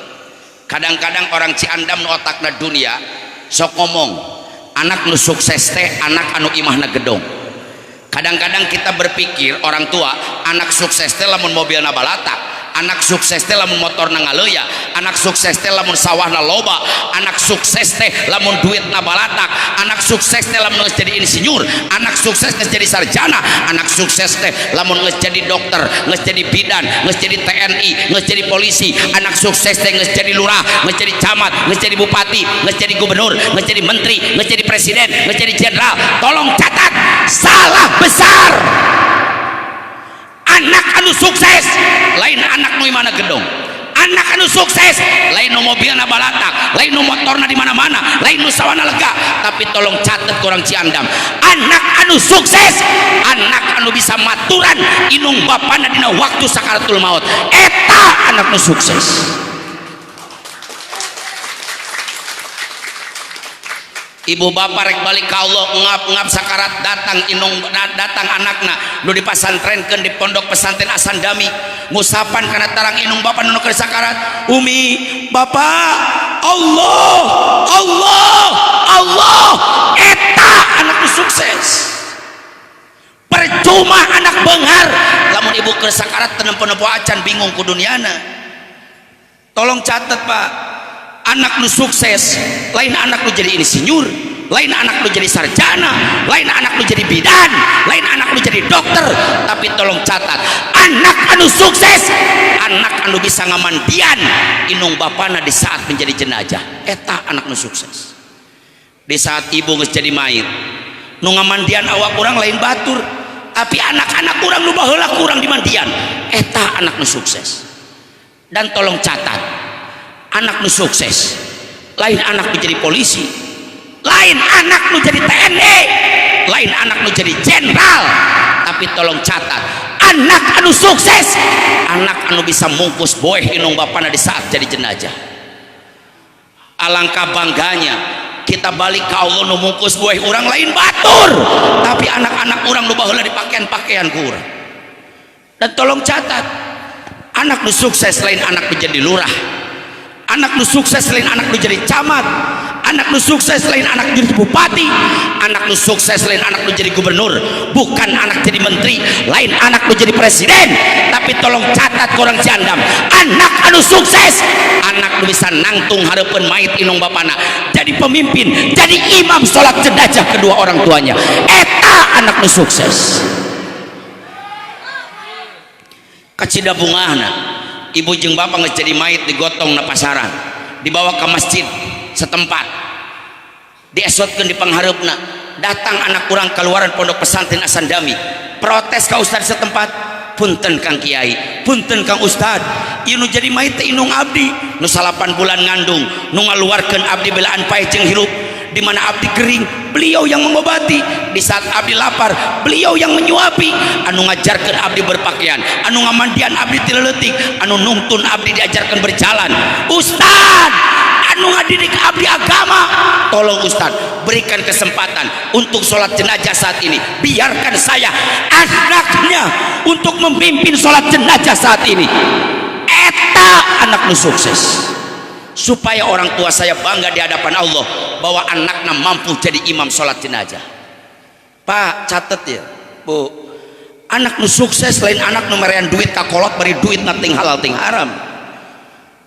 kadang-kadang orang Ciandam nu otakna dunia sok ngomong anak nu sukses teh anak anu imahna gedong kadang-kadang kita berpikir orang tua anak sukses teh lamun mobilna balata anak sukses teh lamun motorna ngaleuya anak sukses teh lamun sawahna loba anak sukses teh lamun duitna balatak anak sukses teh lamun geus jadi insinyur anak sukses geus jadi sarjana anak sukses teh lamun geus jadi dokter geus jadi bidan geus jadi TNI geus jadi polisi anak sukses teh geus jadi lurah geus jadi camat geus jadi bupati geus jadi gubernur geus jadi menteri geus jadi presiden geus jadi jenderal tolong catat salah besar anak anu sukses lain anak nu imana gedong anak anu sukses lain nu mobilna balatak lain nu motorna di mana-mana lain nu sawana lega tapi tolong catat kurang Ciandam anak anu sukses anak anu bisa maturan inung bapana dina waktu sakaratul maut eta anak nu sukses ibu bapak rek balik ka Allah ngap-ngap sakarat datang anakna nu dipasantrenkeun di pondok pesantren Asandami ngusapan kana tarang inung bapak nu keur sakarat umi bapak Allah eta anak nu sukses percuma anak beunghar lamun ibu keur sakarat teu nempo-nempo acan bingung ku duniana tolong catat Pak anak nu sukses lain anak lu jadi insinyur lain anak lu jadi sarjana lain anak lu jadi bidan lain anak lu jadi dokter tapi tolong catat anak anak anu sukses, anak anu bisa ngamandian inung bapana di saat menjadi jenazah. Eta anak nu sukses. Di saat ibu geus jadi mayit, nu ngamandian awak kurang lain batur, tapi anak-anak kurang nu baheula kurang dimandian. Eta anak nu sukses. Dan tolong catat, anak nu sukses lain anak nu jadi polisi, lain anak nu jadi TNI, lain anak nu jadi jenderal. Tapi tolong catat, anak anu sukses, anak anu bisa mungkus boeh inung bapana di saat jadi jenazah. Alangkah bangganya kita balik ke Allah nu mungkus boeh orang lain batur, tapi anak-anak orang nu baheula di pakaian-pakaian kurang. Dan tolong catat, anak nu sukses lain anak nu jadi lurah, anak nu sukses lain anak nu jadi camat, anak nu sukses lain anak jadi bupati, anak nu sukses lain anak nu jadi gubernur, bukan anak jadi menteri, lain anak nu jadi presiden. Tapi tolong catat korang jandam, anak anu sukses, anak nu bisa nangtung hareupeun mayit inung bapana, jadi pemimpin, jadi imam sholat jenazah kedua orang tuanya. Eta anak nu sukses. Kacida bungahna, ibu jeung bapak geus jadi mayit digotong na pasaran, dibawa ke masjid setempat, diesotkeun di panghareupna. Datang anak kurang keluaran pondok pesantren Asandami, protes ka ustad setempat, punten Kang Kiai, punten Kang Ustad, ieu nu jadi mayit teh inung abdi nu 8 bulan ngandung, nu ngaluarkeun abdi belaan paeh jeung hirup, di mana abdi kering, beliau yang mengobati. Di saat abdi lapar, beliau yang menyuapi. Anu ngajarkeun abdi berpakaian, anu ngamandian abdi tileutik, anu nuntun abdi diajarkan berjalan. Ustad anu ngadidik abdi agama, tolong Ustad berikan kesempatan untuk sholat jenazah saat ini. Biarkan saya anaknya untuk memimpin sholat jenazah saat ini. Eta anak nu sukses, supaya orang tua saya bangga di hadapan Allah bahwa anaknya mampu jadi imam sholat jenazah. Pak catet ya Bu, anak nu sukses lain anak nu merean duit kakolot bari duit ting halal ting haram.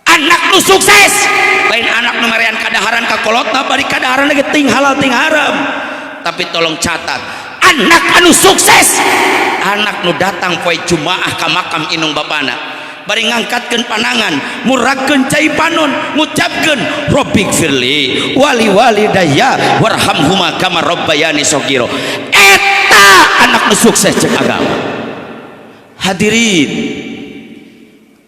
Anak nu sukses lain anak nu merean kadaharan kakolot bari kadaharan lagi ting halal ting haram. Tapi tolong catat, anak anu sukses, anak nu datang poe Jumaah ka makam inung bapana, bari ngangkatkeun panangan, murakeun cai panon, ngucapkeun Robbik firli wali walidayya warhamhuma kama rabbayani shogiro. Eta anak nu sukses cek agama. Hadirin,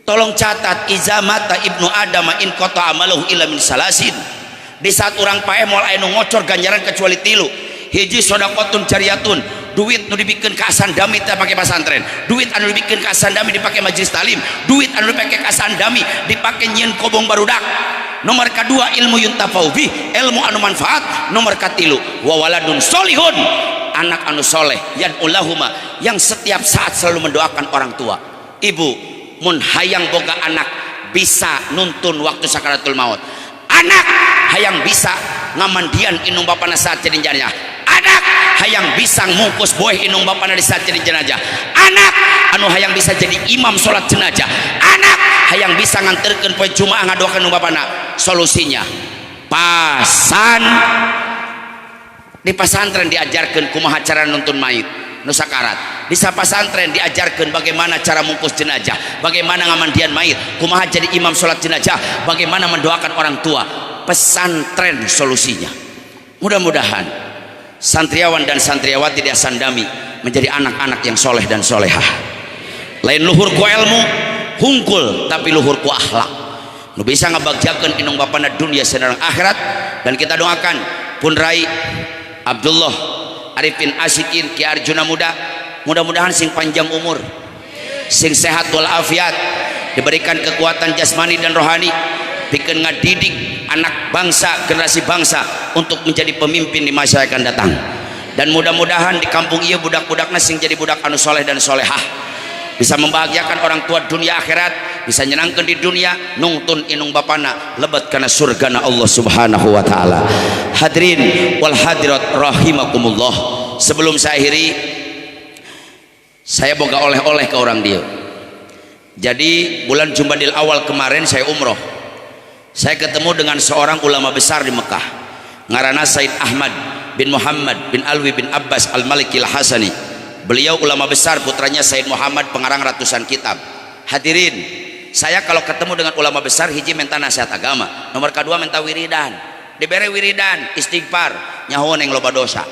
tolong catat, iza mata ibnu adama in qata amaluhu illa min salasin. Di saat orang pae moal aya nu ngocor ganjaran kecuali 3. Hiji sodaqotun jariyatun, duit nu dibikeun ka Asandami teh pake pesantren, duit anu dibikeun ka Asandami dipake majelis talim, duit anu dipake ka Asandami dipake nyieun kobong barudak. Nomor kedua, ilmu yuntafau bih, ilmu anu manfaat. Nomor katilu, wa waladun solihun, anak anu soleh, yan ulahuma, yang setiap saat selalu mendoakan orang tua. Ibu mun hayang boga anak bisa nuntun waktu sakaratul maut, anak hayang bisa ngamandian inung bapana saat jadi jenazah, anak hayang bisa ngungkus boeh inung bapana di saat jadi jenazah, anak anu hayang bisa jadi imam sholat jenazah, anak hayang bisa nganterkeun poe Jumaah ngadoakeun inung bapana. Solusinya pasan di pesantren diajarkan kumaha cara nuntun mayit nu sakarat, di pesantren diajarkan bagaimana cara mungkus jenazah, bagaimana ngamandian mayit, kumaha jadi imam sholat jenazah, bagaimana mendoakan orang tua. Pesantren solusinya. Mudah-mudahan santriawan dan santriawati di Asandami menjadi anak-anak yang soleh dan solehah, lain luhur ku ilmu hungkul tapi luhur ku akhlak, nu bisa ngabagjakeun inung bapana dunia sareng akhirat. Dan kita doakan pun Rai Abdullah Arifin Asyikin Ki Arjuna Muda, mudah-mudahan sing panjang umur, sing sehat walafiat, diberikan kekuatan jasmani dan rohani, bikin ngadidik anak bangsa, generasi bangsa untuk menjadi pemimpin di masa yang akan datang. Dan mudah-mudahan di kampung ieu budak-budakna sing jadi budak anu soleh dan solehah, bisa membahagiakan orang tua dunia akhirat, bisa nyenangkan di dunia, nungtun inung bapana lebat karena surgana Allah subhanahu wa ta'ala. Hadirin wal hadirat rahimakumullah, sebelum saya akhiri, saya boga oleh-oleh ke orang dia. Jadi bulan Jumadil awal kemarin saya umroh, saya ketemu dengan seorang ulama besar di Mekah, ngarana Said Ahmad bin Muhammad bin Alwi bin Abbas Al-Maliki Al-Hasani. Beliau ulama besar, putranya Said Muhammad, pengarang ratusan kitab. Hadirin, saya kalau ketemu dengan ulama besar, hiji minta nasihat agama, nomor kedua minta wiridan, diberi wiridan, istighfar, nyahon yang loba dosa.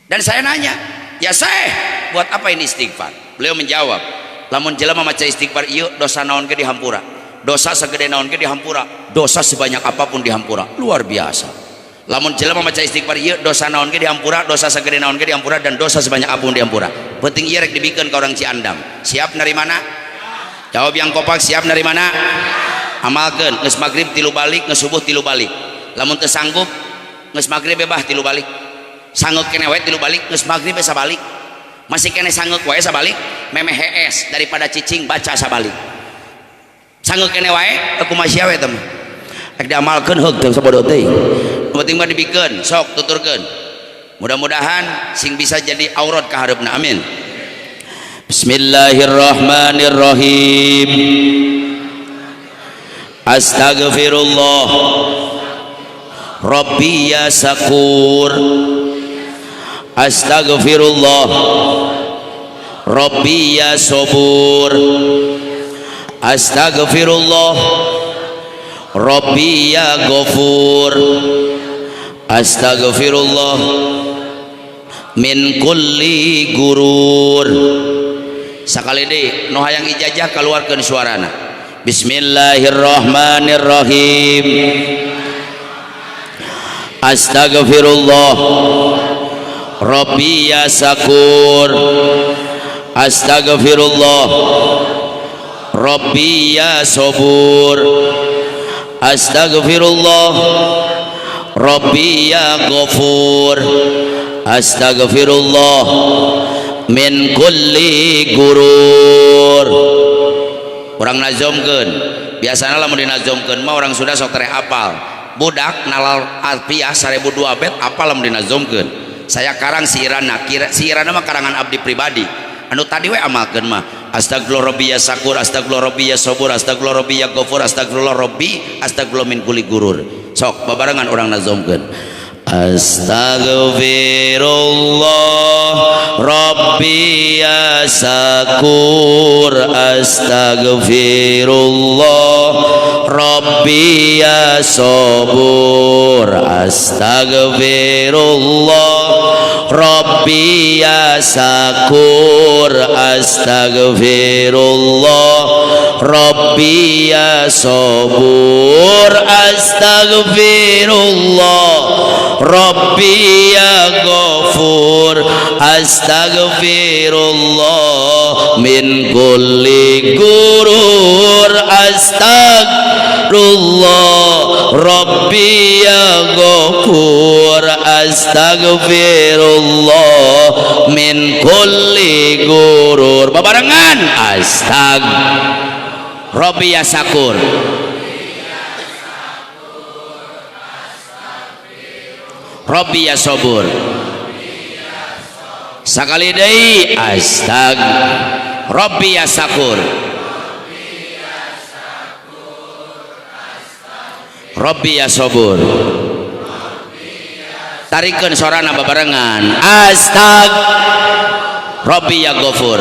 Dan saya nanya, ya Syekh, buat apa ini istighfar? Beliau menjawab, lamun jelema maca istighfar ieu dosa naon ge dihampura, dosa segede naon ge dihampura, dosa sebanyak apapun dihampura, luar biasa. Lamun jelema maca istighfar ieu dosa naon ge dihampura, dosa segede naon ge dihampura, dan dosa sebanyak apapun dihampura. Penting ieu rek dibikeun ka orang Ciandam. Siap dari mana? Jawab yang kompak, siap dari mana? Amalkeun, geus magrib 3 balik, geus subuh 3 balik. Lamun teu sanggup, geus magrib bebah 3 balik. Sanggup kene wae 3 balik, geus magrib we sabalik. Masih kene sanggup wae sabalik, memeh hees daripada cicing baca sabalik. Sanggup kene wae kumaha sia we teh. Rek diamalkeun heug teu sabodo teh. Penting mah dibikeun, sok tuturkeun. Mudah-mudahan sing bisa jadi aurat ka hareupna. Amin. Bismillahirrahmanirrahim. Astaghfirullah Rabbi ya Sakur. Astaghfirullah Rabbi ya Sabur. Astaghfirullah Rabbi ya Ghafur. Astaghfirullah min kulli gurur. Sakali deui nu hayang ijazah keluarkeun suarana. Bismillahirrahmanirrahim. Astaghfirullah Rabbi ya Sakur. Astaghfirullah Rabbi ya Sabur. Astaghfirullah Rabbi ya Ghafur. Astaghfirullah min kulli gurur. Urang nazomkeun, biasana lamun dinazomkeun mah orang sudah sok tere apal. Budak nalal alfiah 1002 bet apal lamun dinazomkeun. Saya karang siirana, siirana mah karangan abdi pribadi. Anu tadi we amalkeun mah. Astagfirullah Rabbi ya Sakur, astagfirullah Rabbi ya Sabur, astagfirullah Rabbi ya Ghafur, astagfirullah Rabbi, astagfirullah min kulli gurur. Sok babarengan urang nazomkeun. Astaghfirullah Rabbi ya Sakur. Astaghfirullah Rabbi ya Sabur. Astaghfirullah Rabbi ya Sakur. Astaghfirullah Rabbi ya Sabur. Astaghfirullah Rabbi ya Ghafur. Astaghfirullah min kulli gurur. Astaghfirullah Rabbi ya Ghafur. Astaghfirullah min kulli gurur. Babarengan. Rabbi ya Sakur. Rabbi ya Sabur. Sakali deui Rabbi ya Sakur. Rabbi ya Sabur. Tarikeun sorana babarengan. Rabbi ya Ghafur.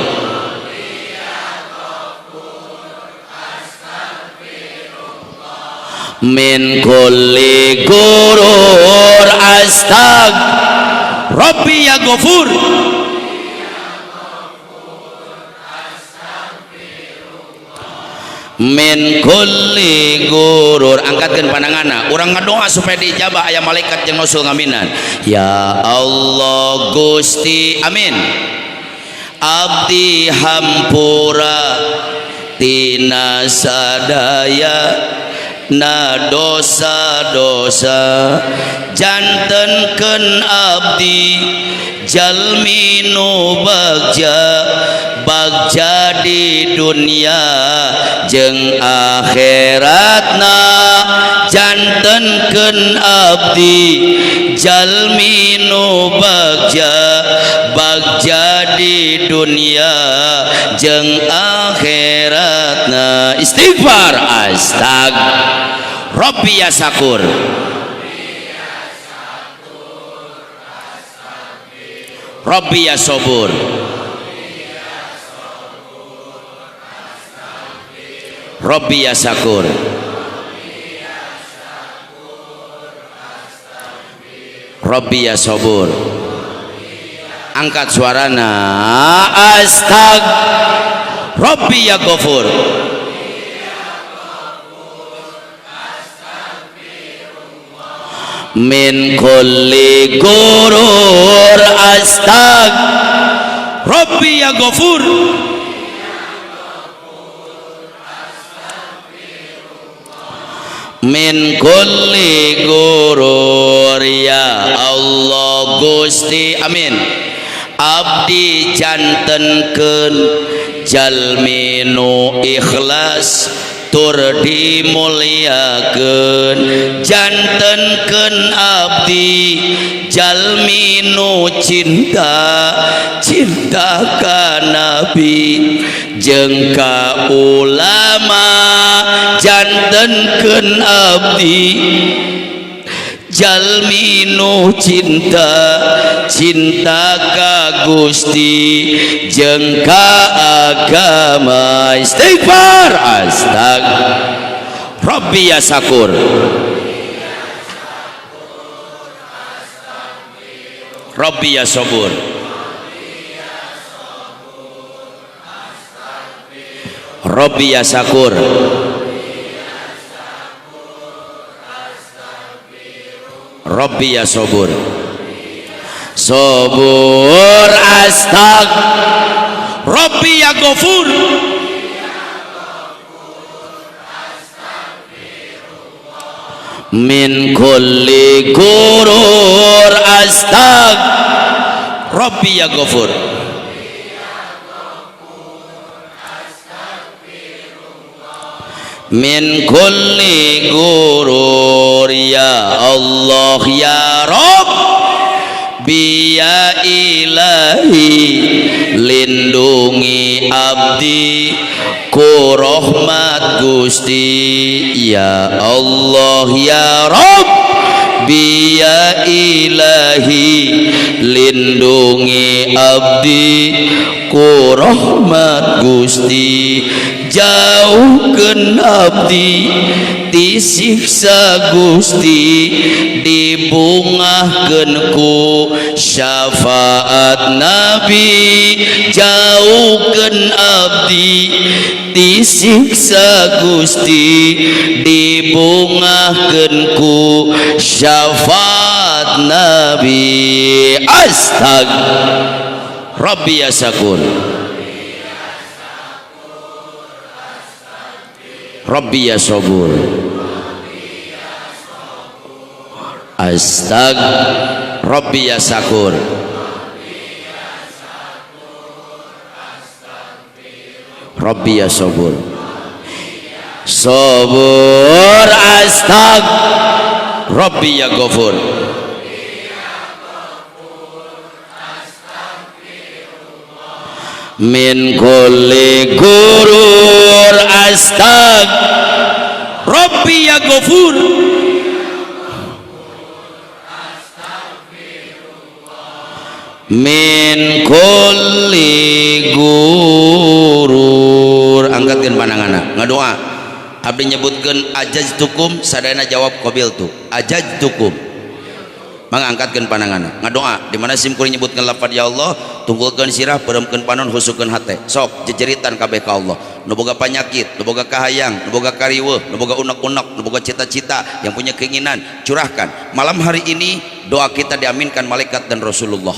Min kulli gurur. Rabbi ya Ghafur. Min kulli gurur. Angkatkeun pandanganna, urang ngadoa supaya diijabah aya malaikat jeung nusul ngaminan. Ya Allah Gusti, amin. Abdi hampura tina sadaya na dosa-dosa, jantenkeun abdi jalmi nu bagja di dunia jeung akhiratna. Jantenkeun abdi jalmi nu bagja di dunia jeung akhiratna. Istighfar. Rabbi ya Sakur. Rabbi ya sabur, Rabbi ya syakur, Rabbi ya sabur. Angkat suarana, astag, Rabbi ya ghafur, min kulli gurur, astag, Rabbi ya ghafur, min kulli gurur, ya Allah Gusti amin. Abdi jantenkeun jalmi nu ikhlas tur dimuliakeun, jantenkeun abdi jalmi nu cinta ka nabi jeung ka ulama, jantenkeun abdi jalmi nu cinta ka Gusti jeung ka agama. Istighfar, astag, Rabbi ya syakur, Rabbi ya sabur, Rabbi ya syakur, Rabbi ya sabur, sabur, astag, Rabbi ya ghafur, min kulli gurur, astag, Rabbi ya ghafur, min kulli gurur, ya Allah ya Rabb, ya ilahi lindungi abdi ku rahmat Gusti, ya Allah ya Rabb, ya ilahi lindungi abdi ku rahmat Gusti, jauhkeun abdi ti siksa Gusti, dibungahkeun ku syafaat Nabi, jauhkeun abdi ti siksa Gusti, dibungahkeun ku syafaat Nabi. Astag, Rabbi ya syakur, Rabbi ya sabur, astag, Rabbi ya syakur, Rabbi ya sabur, sabur, astag, Rabbi ya ghafur, min kulli gurur, astag, Rabbi ya ghafur, min kulli gurur. Angkatkeun pandanganna ngadoa, abdi nyebutkeun ajajtukum, sadayana jawab qabiltu, ajajtukum. Mangga angkatkeun pandanganna ngadoa, di mana simkuring nyebutkeun lafaz ya Allah, tunggulkeun sirah, pereumkeun panon, husukeun hate, sok jejeritan kabeh ka Allah. Nu boga panyakit, nu boga kahayang, nu boga kariweuh, nu boga unek-unek, nu boga cita-cita, yang punya keinginan, curahkan. Malam hari ini doa kita diaminkan malaikat dan Rasulullah.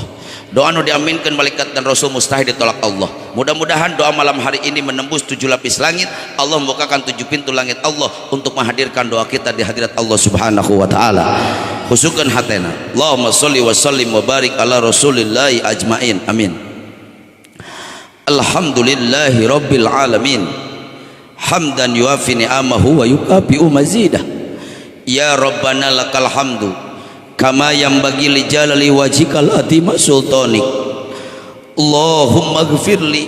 Doa nu diaminkan malaikat dan Rasul mustahil ditolak Allah. Mudah-mudahan doa malam hari ini menembus 7 lapis langit. Allah membukakan 7 pintu langit Allah untuk menghadirkan doa kita di hadirat Allah Subhanahu wa taala. Khusukan hatena. Allahumma sholli wa sallim wa barik ala Rasulillahi ajmain. Amin. Alhamdulillahi rabbil alamin. Hamdan yuafi ni'amahu wa yukafi'u mazidah. Ya Rabbana lakal hamdu kama yang bagi li jalali wajhikal atima sultanik. Allahumma gfirli,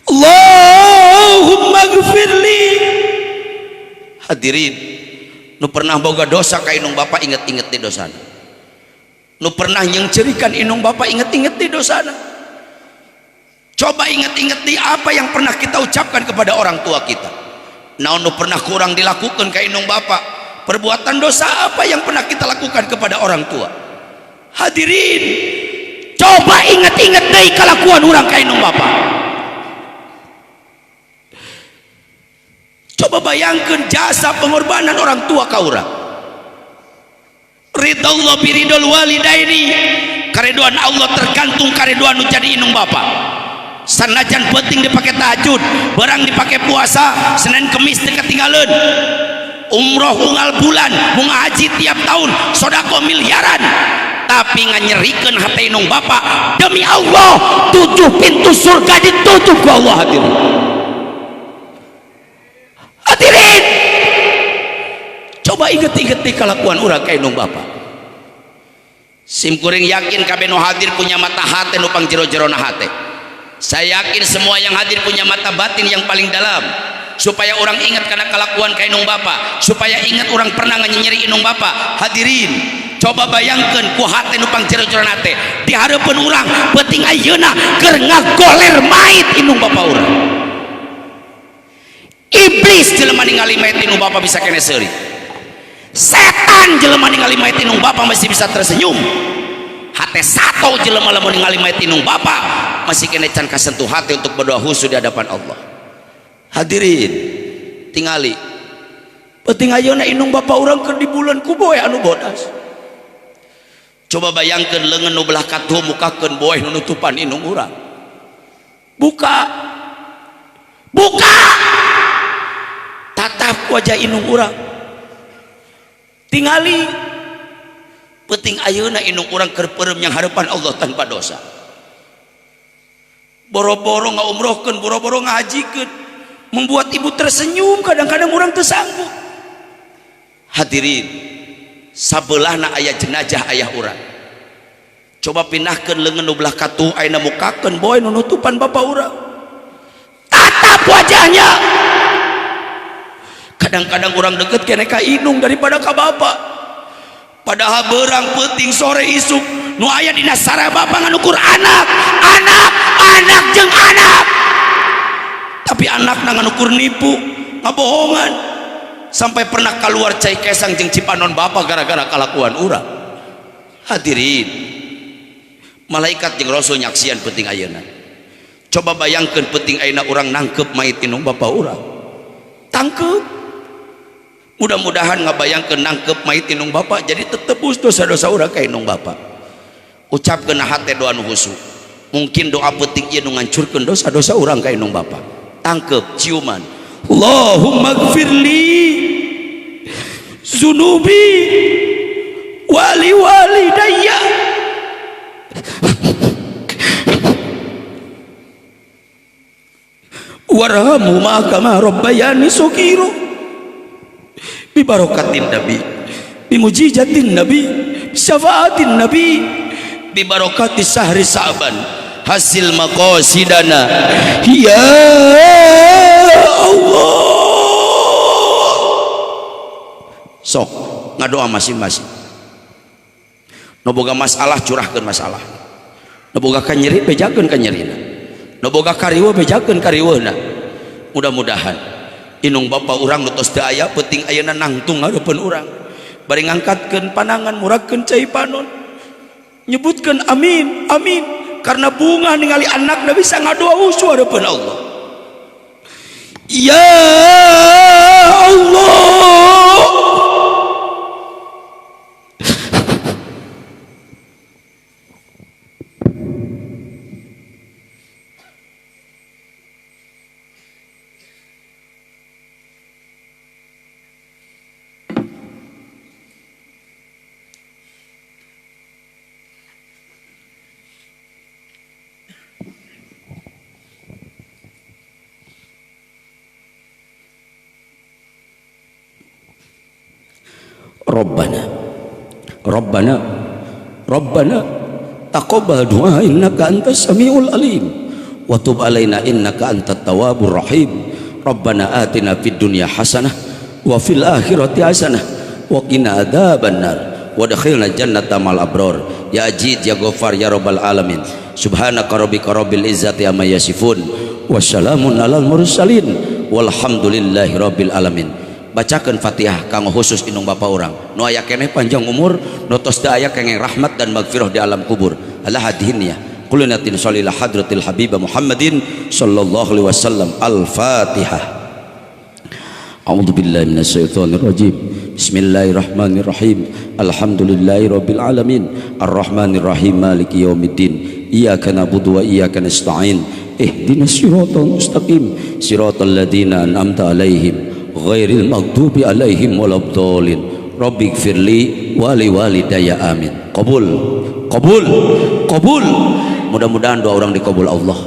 Allahumma gfirli. Hadirin nu pernah boga dosa ka indung bapak, inget-inget di dosa. Nu pernah nyengcerikan inung bapak, inget-inget di dosana. Coba inget-inget di apa yang pernah kita ucapkan kepada orang tua kita. Naon nu pernah kurang dilakukan ke inung bapak, perbuatan dosa apa yang pernah kita lakukan kepada orang tua. Hadirin, coba inget-inget deh kelakuan orang ke inung bapak. Coba bayangkan jasa pengorbanan orang tua ka urang. Ridha Allah biridul walidaini, karedoan Allah tergantung karedoan nu jadi inung bapak. Sanajan penting dipakai tahajud, barang dipakai puasa, Senin Kemis teu ketinggalan, umroh unggal bulan, bunga haji tiap tahun, sodako miliaran, tapi nganyerikeun hati inung bapak. Demi Allah 7 pintu surga ditutup ku Allah. Hadirin, coba inget-inget di kelakuan urang ka inung bapak. Simkuring yakin kabeh nu hadir punya mata hati nu pang jero-jerona hati. Saya yakin semua yang hadir punya mata batin yang paling dalam, supaya orang ingat karena kelakuan ka inung bapak, supaya ingat orang pernah nyeri inung bapak. Hadirin, coba bayangkan ku hati nu pang jero-jerona hati di harapan urang penting ayeuna keur ngagoler mait inung bapak urang. Iblis jelema ningali mayit inung bapak bisa kene seuri. Setan jelema ningali mayit inung bapak masih bisa tersenyum. Hate sato jelema lamun ningali mayit inung bapak masih kene can kasentuh hati untuk berdoa khusyuk di hadapan Allah. Hadirin, tingali penting ayeuna inung bapak urang keur di bulan ku boe anu bodas. Coba bayangkeun leungeun nu belah katuh mukakeun boe nu nutupan inung urang. Buka tatap wajah inung urang, tingali penting ayeuna inung urang keur peureum yang harapan Allah tanpa dosa. Boro-boro ngaumrohkeun, boro-boro ngahajikeun, membuat ibu tersenyum, kadang-kadang urang teu sanggup. Hadirin, sabelahna aya jenazah ayah urang. Coba pindahkeun leungeun nu belah katuh ayeuna mukakeun boe nu nutupan bapak urang. Tatap wajahnya. Kadang-kadang orang deket kene ka inung daripada ka bapak. Padahal berang penting sore isuk nu aya dina sarababa nganukur anak jeung anak. Tapi anakna nganukur nipu, ngabohongan. Sampai pernah keluar cai kesang jeung cipanon bapak gara-gara kalakuan urang. Hadirin, malaikat jeung rasul nyaksian penting ayeuna. Coba bayangkeun penting ayeuna urang nangkep mayit inung bapak urang. Tangkep. Mudah-mudahan ngabayangkeun nangkep mayit inung bapak jadi tetebus dosa-dosa urang ka inung bapak. Ucapkeun hate doa nu khusyuk. Mungkin doa penting ieu nu ngancurkeun dosa-dosa urang ka inung bapak. Tangkep ciuman. Allahumma gfirli zunubi wali walidayya. Warhamhuma kama rabbayani shaghira. Bibarokatin nabi, bimujizatin nabi, syafaatin nabi, bibarokati sahri sa'ban, hasil maqasidana ya Allah. Sok ngadoa masing-masing. Nu boga masalah curahkeun masalah, nu boga kanyeri bejakeun kanyerina, nu boga kariweuh bejakeun kariweuhna. Mudah-mudahan inung bapak urang nu tos teu aya penting ayeuna nangtung hareupeun urang, bari ngangkatkeun panangan muragkeun cai panon, nyebutkeun amin amin, karena bunga ningali anakna bisa ngadoa khusyuk hareupeun Allah. Ya Allah, Rabbana taqabbal du'a innaka antas samiul alim wa tub alaina innaka antat tawwabur rahim. Rabbana atina fid dunya hasanah wa fil akhirati hasanah wa qina adzabannar. wadkhilna jannata mal abror ya ajid ya ghafar ya rabbal alamin subhanaka rabbika rabbil izzati amma yasifun wassalamun alal mursalin walhamdulillahi rabbil alamin. Bacakan Fatihah kanggo khusus inung bapak orang nu aya keneh panjang umur nu tos teu aya kengeng rahmat dan magfirah di alam kubur. Allah hadihin ya qulinatin sholila hadratil habibah Muhammadin sallallahu alaihi wasallam. Al-Fatihah. A'udzu billahi minasyaitonir rajim. Bismillahirrahmanirrahim. Alhamdulillahi rabbil alamin arrahmanir rahim maliki yaumiddin iyyaka na'budu wa iyyaka nasta'in ihdinas siratal mustaqim siratal ladzina an'amta 'alaihim ghairil maghdubi 'alaihim waladdallin rabbighfirli wa liwalidayya amin. Qabul qabul qabul. Mudah-mudahan doa orang dikabul Allah,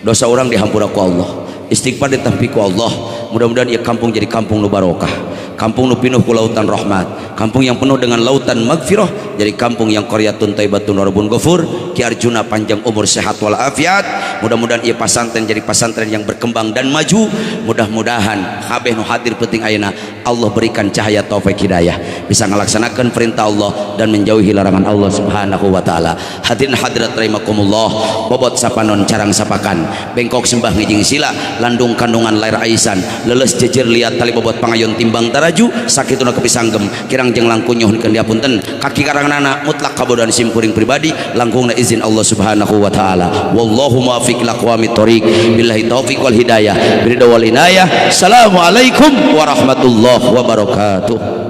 dosa orang dihampura ku Allah, istighfar ditampi ku Allah. Mudah-mudahan ia kampung jadi kampung nu barokah, kampung nu pinuh ku lautan rahmat, kampung yang penuh dengan lautan magfirah, jadi kampung yang qaryatun thayyibatun rabbun ghafur. Ki Arjuna panjang umur sehat walafiat. Mudah-mudahan ia pasantren jadi pasantren yang berkembang dan maju. Mudah-mudahan kabeh nu hadir penting ayeuna Allah berikan cahaya taufik hidayah, bisa melaksanakan perintah Allah dan menjauhi larangan Allah subhanahu wa ta'ala. Hadirin hadirat rahimakumullah, bobot sapanon carang sapakan bengkok sembah ngijing sila landung kandungan lair aisan leles jejer liat tali bobot pangayon timbang taraju sakituna kepisanggem kirang jeung langkung nyuhunkeun diapunten kaki karangnana mutlak kabodohan simkuring pribadi langkungna izin Allah subhanahu wa ta'ala. Wallahu muwaffiq ila aqwamit thoriq billahi taufiq wal hidayah biridha wal inayah. Assalamualaikum warahmatullahi wabarakatuh.